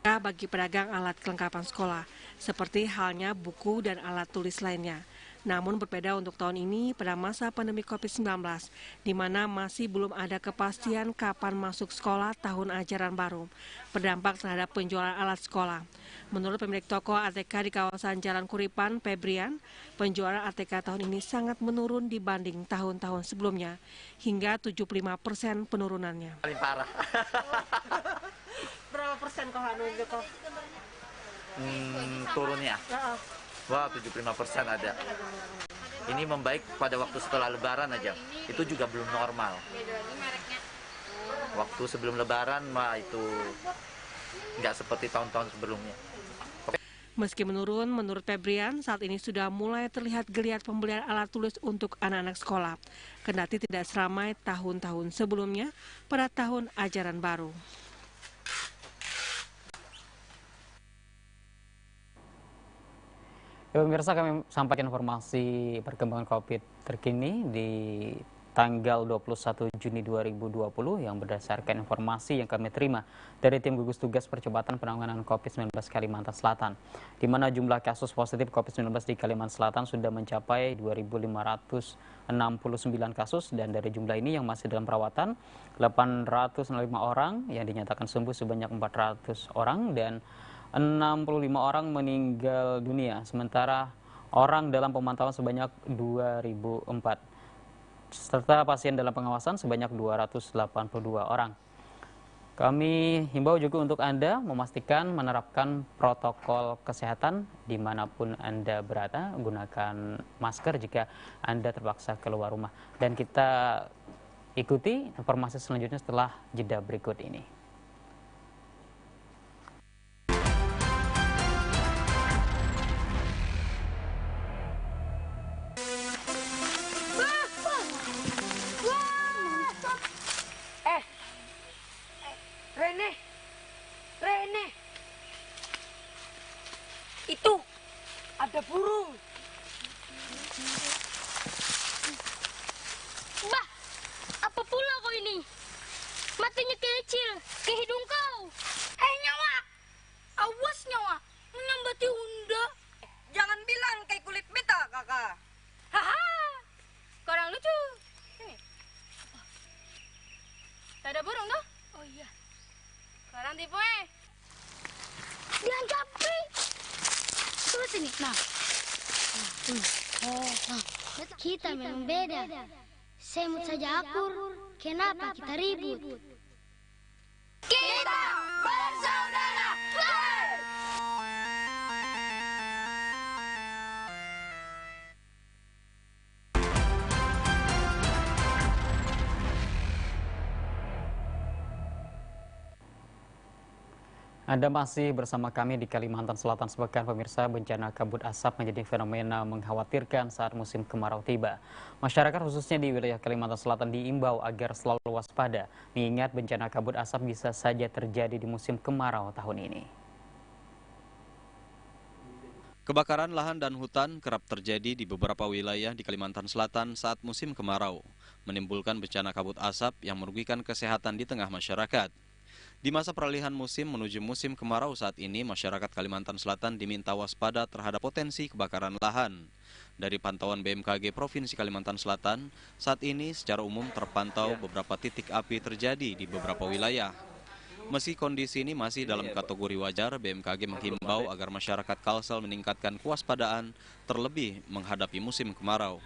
Bagi pedagang alat kelengkapan sekolah, seperti halnya buku dan alat tulis lainnya. Namun berbeda untuk tahun ini pada masa pandemi COVID-19, di mana masih belum ada kepastian kapan masuk sekolah tahun ajaran baru, berdampak terhadap penjualan alat sekolah. Menurut pemilik toko ATK di kawasan Jalan Kuripan, Febrian, penjualan ATK tahun ini sangat menurun dibanding tahun-tahun sebelumnya, hingga 75% penurunannya. Paling parah. Berapa persen kok turunnya? Wah, 75% ada. Ini membaik pada waktu setelah lebaran aja. Itu juga belum normal. Waktu sebelum lebaran mah itu nggak seperti tahun-tahun sebelumnya. Meski menurun, menurut Febrian, saat ini sudah mulai terlihat geliat pembelian alat tulis untuk anak-anak sekolah. Kendati tidak seramai tahun-tahun sebelumnya pada tahun ajaran baru. Ya, pemirsa, kami sampaikan informasi perkembangan COVID terkini di tanggal 21 Juni 2020 yang berdasarkan informasi yang kami terima dari tim gugus tugas percepatan penanganan COVID-19 Kalimantan Selatan, di mana jumlah kasus positif COVID-19 di Kalimantan Selatan sudah mencapai 2.569 kasus, dan dari jumlah ini yang masih dalam perawatan 805 orang, yang dinyatakan sembuh sebanyak 400 orang, dan 65 orang meninggal dunia, sementara orang dalam pemantauan sebanyak 2.004, serta pasien dalam pengawasan sebanyak 282 orang. Kami himbau juga untuk Anda memastikan menerapkan protokol kesehatan dimanapun Anda berada, gunakan masker jika Anda terpaksa keluar rumah. Dan kita ikuti informasi selanjutnya setelah jeda berikut ini. Rene, itu ada burung. Bah, apa pula kau ini? Matanya kecil, ke hidung kau. Nyawa, Tak ada burung tuh? Oh iya. Sekarang tipu Diancapi. Coba sini. Nah. Kita memang beda. Semut saja akur. Kenapa kita ribut? Kita bersaudara. Anda masih bersama kami di Kalimantan Selatan. Sepekan pemirsa, bencana kabut asap menjadi fenomena mengkhawatirkan saat musim kemarau tiba. Masyarakat khususnya di wilayah Kalimantan Selatan diimbau agar selalu waspada, mengingat bencana kabut asap bisa saja terjadi di musim kemarau tahun ini. Kebakaran lahan dan hutan kerap terjadi di beberapa wilayah di Kalimantan Selatan saat musim kemarau, menimbulkan bencana kabut asap yang merugikan kesehatan di tengah masyarakat. Di masa peralihan musim menuju musim kemarau saat ini, masyarakat Kalimantan Selatan diminta waspada terhadap potensi kebakaran lahan. Dari pantauan BMKG Provinsi Kalimantan Selatan, saat ini secara umum terpantau beberapa titik api terjadi di beberapa wilayah. Meski kondisi ini masih dalam kategori wajar, BMKG menghimbau agar masyarakat Kalsel meningkatkan kewaspadaan, terlebih menghadapi musim kemarau.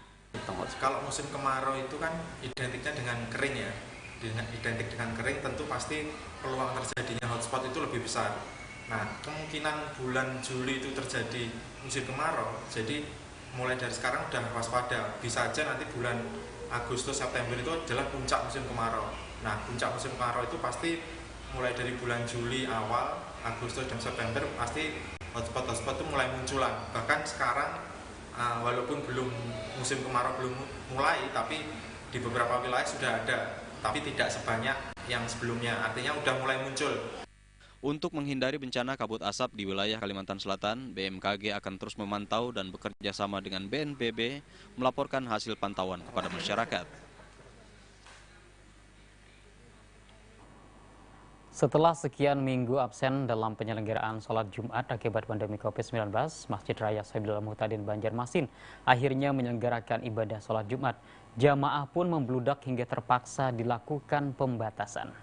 Kalau musim kemarau itu kan identiknya dengan kering ya. Identik dengan kering, tentu pasti peluang terjadinya hotspot itu lebih besar. Nah, kemungkinan bulan Juli itu terjadi musim kemarau, jadi mulai dari sekarang udah waspada. Bisa aja nanti bulan Agustus, September itu adalah puncak musim kemarau. Nah, puncak musim kemarau itu pasti mulai dari bulan Juli awal, Agustus dan September pasti hotspot itu mulai munculan. Bahkan sekarang walaupun belum musim kemarau belum mulai, tapi di beberapa wilayah sudah ada. Tapi tidak sebanyak yang sebelumnya, artinya udah mulai muncul. Untuk menghindari bencana kabut asap di wilayah Kalimantan Selatan, BMKG akan terus memantau dan bekerja sama dengan BNPB melaporkan hasil pantauan kepada masyarakat. Setelah sekian minggu absen dalam penyelenggaraan sholat Jumat akibat pandemi COVID-19, Masjid Raya Sabilul Muhtadin Banjarmasin akhirnya menyelenggarakan ibadah sholat Jumat. Jamaah pun membludak hingga terpaksa dilakukan pembatasan.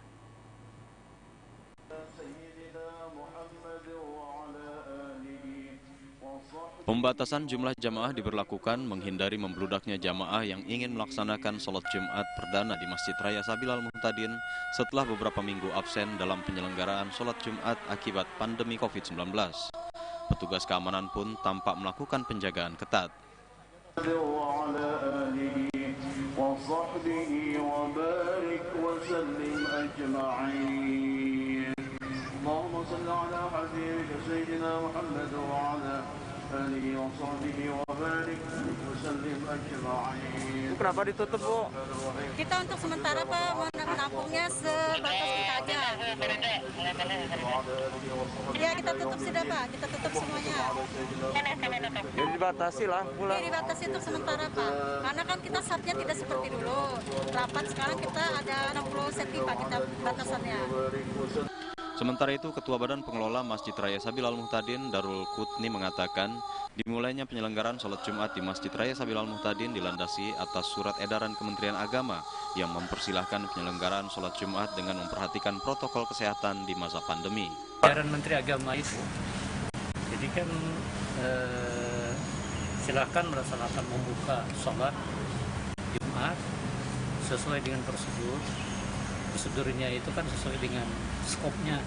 Pembatasan jumlah jamaah diberlakukan menghindari membludaknya jamaah yang ingin melaksanakan sholat Jumat perdana di Masjid Raya Sabilul Muhtadin setelah beberapa minggu absen dalam penyelenggaraan sholat Jumat akibat pandemi COVID-19. Petugas keamanan pun tampak melakukan penjagaan ketat. Kenapa ditutup, Bu? Kita untuk sementara Pak menampungnya sebatas kita aja. Ya kita tutup sudah Pak, kita tutup semuanya. Ya dibatasi lah pula. Ya dibatasi untuk sementara Pak, karena kan kita satnya tidak seperti dulu. Rapat sekarang kita ada 60 cm Pak kita batasannya. Sementara itu, Ketua Badan Pengelola Masjid Raya Sabilul Muhtadin, Darul Qutni, mengatakan dimulainya penyelenggaraan sholat Jumat di Masjid Raya Sabilul Muhtadin dilandasi atas surat edaran Kementerian Agama yang mempersilahkan penyelenggaraan sholat Jumat dengan memperhatikan protokol kesehatan di masa pandemi. Edaran Menteri Agama itu, jadi kan silakan melaksanakan membuka sholat Jumat sesuai dengan prosedur. Prosedurnya itu kan sesuai dengan skopnya.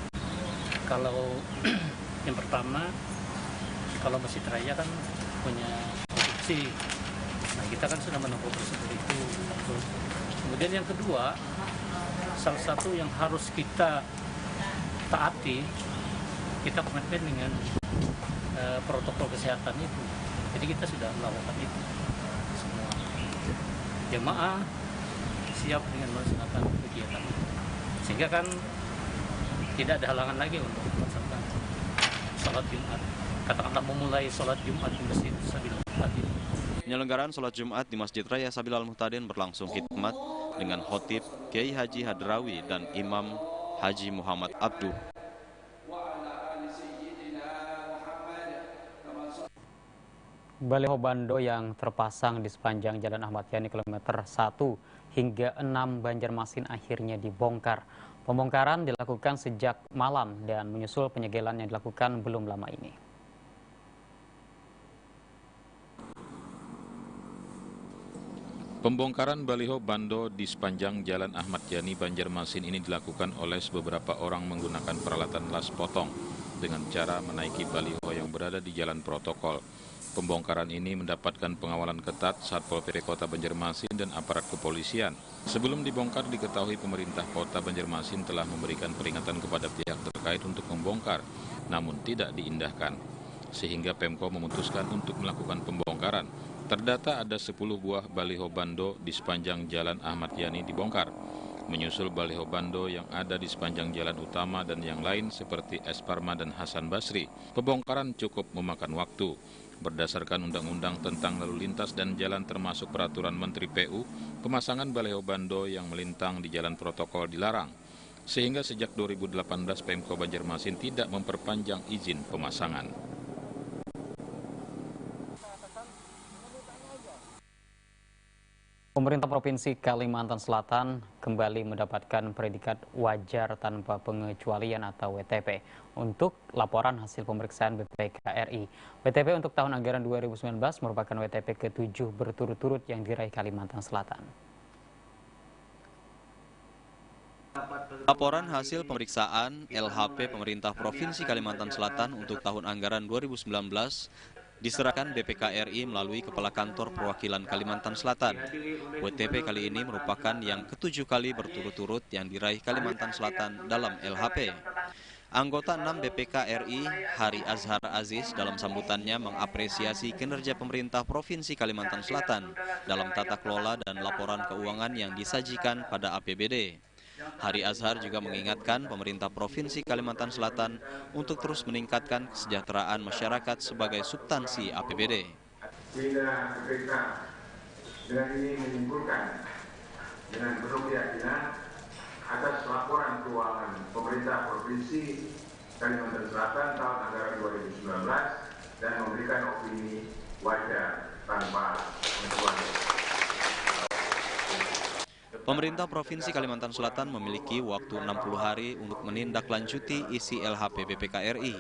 Kalau yang pertama, kalau Masjid Raya kan punya produksi, nah kita kan sudah menempuh prosedur itu. Kemudian yang kedua, salah satu yang harus kita taati, kita komitmen dengan protokol kesehatan itu. Jadi kita sudah melakukan itu semua. Jemaah siap dengan melaksanakan kegiatan, sehingga kan tidak ada halangan lagi untuk melaksanakan sholat Jumat. Katakanlah memulai sholat Jumat di Masjid Sabilul Muhtadin. Penyelenggaraan sholat Jumat di Masjid Raya Sabilul Muhtadin berlangsung khidmat dengan khotib Kiai Haji Hadrawi dan Imam Haji Muhammad Abduh. Baliho bando yang terpasang di sepanjang Jalan Ahmad Yani kilometer 1 hingga 6 Banjarmasin akhirnya dibongkar. Pembongkaran dilakukan sejak malam dan menyusul penyegelan yang dilakukan belum lama ini. Pembongkaran baliho bando di sepanjang Jalan Ahmad Yani Banjarmasin ini dilakukan oleh beberapa orang menggunakan peralatan las potong dengan cara menaiki baliho yang berada di jalan protokol. Pembongkaran ini mendapatkan pengawalan ketat Satpol PP Kota Banjarmasin dan aparat kepolisian. Sebelum dibongkar diketahui pemerintah Kota Banjarmasin telah memberikan peringatan kepada pihak terkait untuk membongkar, namun tidak diindahkan. Sehingga Pemko memutuskan untuk melakukan pembongkaran. Terdata ada 10 buah baliho bando di sepanjang Jalan Ahmad Yani dibongkar. Menyusul baliho bando yang ada di sepanjang jalan utama dan yang lain seperti Es Parma dan Hasan Basri, pembongkaran cukup memakan waktu. Berdasarkan Undang-Undang tentang Lalu Lintas dan Jalan termasuk Peraturan Menteri PU, pemasangan baliho bando yang melintang di jalan protokol dilarang. Sehingga sejak 2018 Pemko Banjarmasin tidak memperpanjang izin pemasangan. Pemerintah Provinsi Kalimantan Selatan kembali mendapatkan predikat wajar tanpa pengecualian atau WTP untuk laporan hasil pemeriksaan BPK RI. WTP untuk tahun anggaran 2019 merupakan WTP ke-7 berturut-turut yang diraih Kalimantan Selatan. Laporan hasil pemeriksaan LHP Pemerintah Provinsi Kalimantan Selatan untuk tahun anggaran 2019 diserahkan BPK RI melalui Kepala Kantor Perwakilan Kalimantan Selatan. WTP kali ini merupakan yang ke-7 kali berturut-turut yang diraih Kalimantan Selatan dalam LHP. Anggota 6 BPK RI, Hari Azhar Aziz, dalam sambutannya mengapresiasi kinerja pemerintah Provinsi Kalimantan Selatan dalam tata kelola dan laporan keuangan yang disajikan pada APBD. Hari Azhar juga mengingatkan pemerintah Provinsi Kalimantan Selatan untuk terus meningkatkan kesejahteraan masyarakat sebagai substansi APBD. Sehingga kita dengan ini menyimpulkan dengan penuh keyakinan atas laporan keuangan pemerintah Provinsi Kalimantan Selatan tahun anggaran 2019 dan memberikan opini wajar tanpa pengecualian. Pemerintah Provinsi Kalimantan Selatan memiliki waktu 60 hari untuk menindaklanjuti isi LHP BPK RI.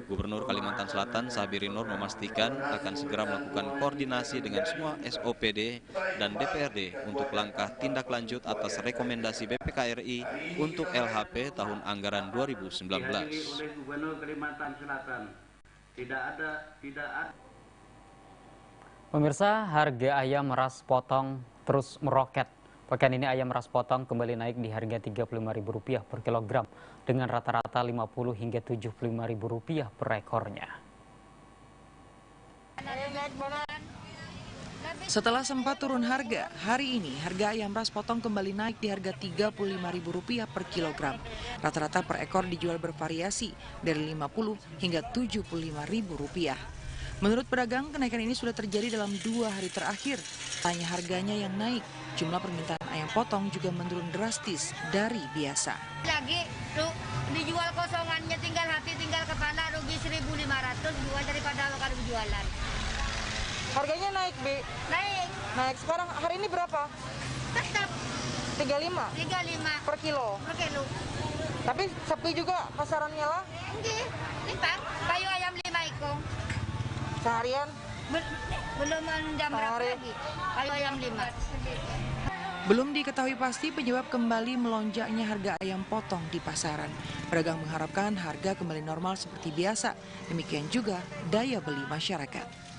Gubernur Kalimantan Selatan Sahabiri Nur memastikan akan segera melakukan koordinasi dengan semua SOPD dan DPRD untuk langkah tindak lanjut atas rekomendasi BPK RI untuk LHP tahun anggaran 2019. Pemirsa, harga ayam ras potong terus meroket. Pekan ini ayam ras potong kembali naik di harga Rp35.000 per kilogram dengan rata-rata Rp50 hingga Rp75.000 per ekornya. Setelah sempat turun harga, hari ini harga ayam ras potong kembali naik di harga Rp35.000 per kilogram. Rata-rata per ekor dijual bervariasi dari Rp50 hingga Rp75.000. Menurut pedagang, kenaikan ini sudah terjadi dalam 2 hari terakhir. Hanya harganya yang naik, jumlah permintaan ayam potong juga menurun drastis dari biasa. Lagi dijual kosongannya tinggal hati, tinggal kepala, rugi 1.500 jual daripada kalau jualan. Harganya naik, Bi? Naik. Sekarang hari ini berapa? Tetap 35? 35 per kilo? Per kilo. Tapi sepi juga pasarannya lah? Enggak, lipat. Kayu ayam 5 ekor. Seharian? Belum jam berapa lagi? Kayu ayam 5. Belum diketahui pasti penyebab kembali melonjaknya harga ayam potong di pasaran. Pedagang mengharapkan harga kembali normal seperti biasa. Demikian juga daya beli masyarakat.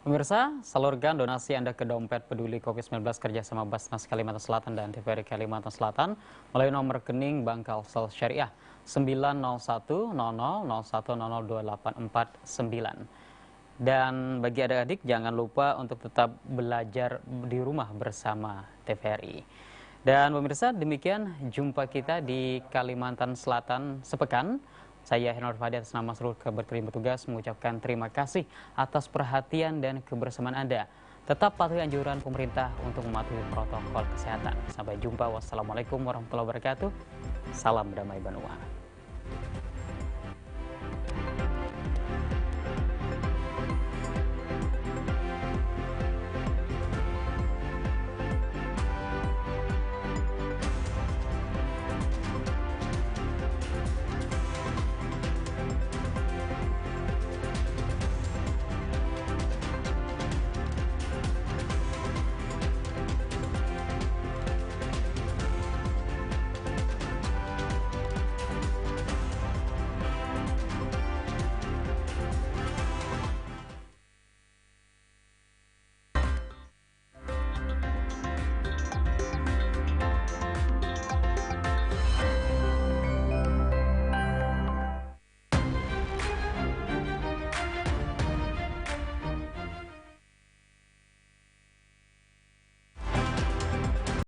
Pemirsa, salurkan donasi Anda ke dompet peduli COVID-19 kerjasama Basnas Kalimantan Selatan dan TVRI Kalimantan Selatan melalui nomor rekening Bank Kalsel Syariah 90100002849. Dan bagi adik-adik jangan lupa untuk tetap belajar di rumah bersama TVRI. Dan pemirsa, demikian jumpa kita di Kalimantan Selatan sepekan. Saya Henor Fadi atas nama seluruh berterima tugas mengucapkan terima kasih atas perhatian dan kebersamaan Anda. Tetap patuhi anjuran pemerintah untuk mematuhi protokol kesehatan. Sampai jumpa. Wassalamualaikum warahmatullahi wabarakatuh. Salam damai Banua.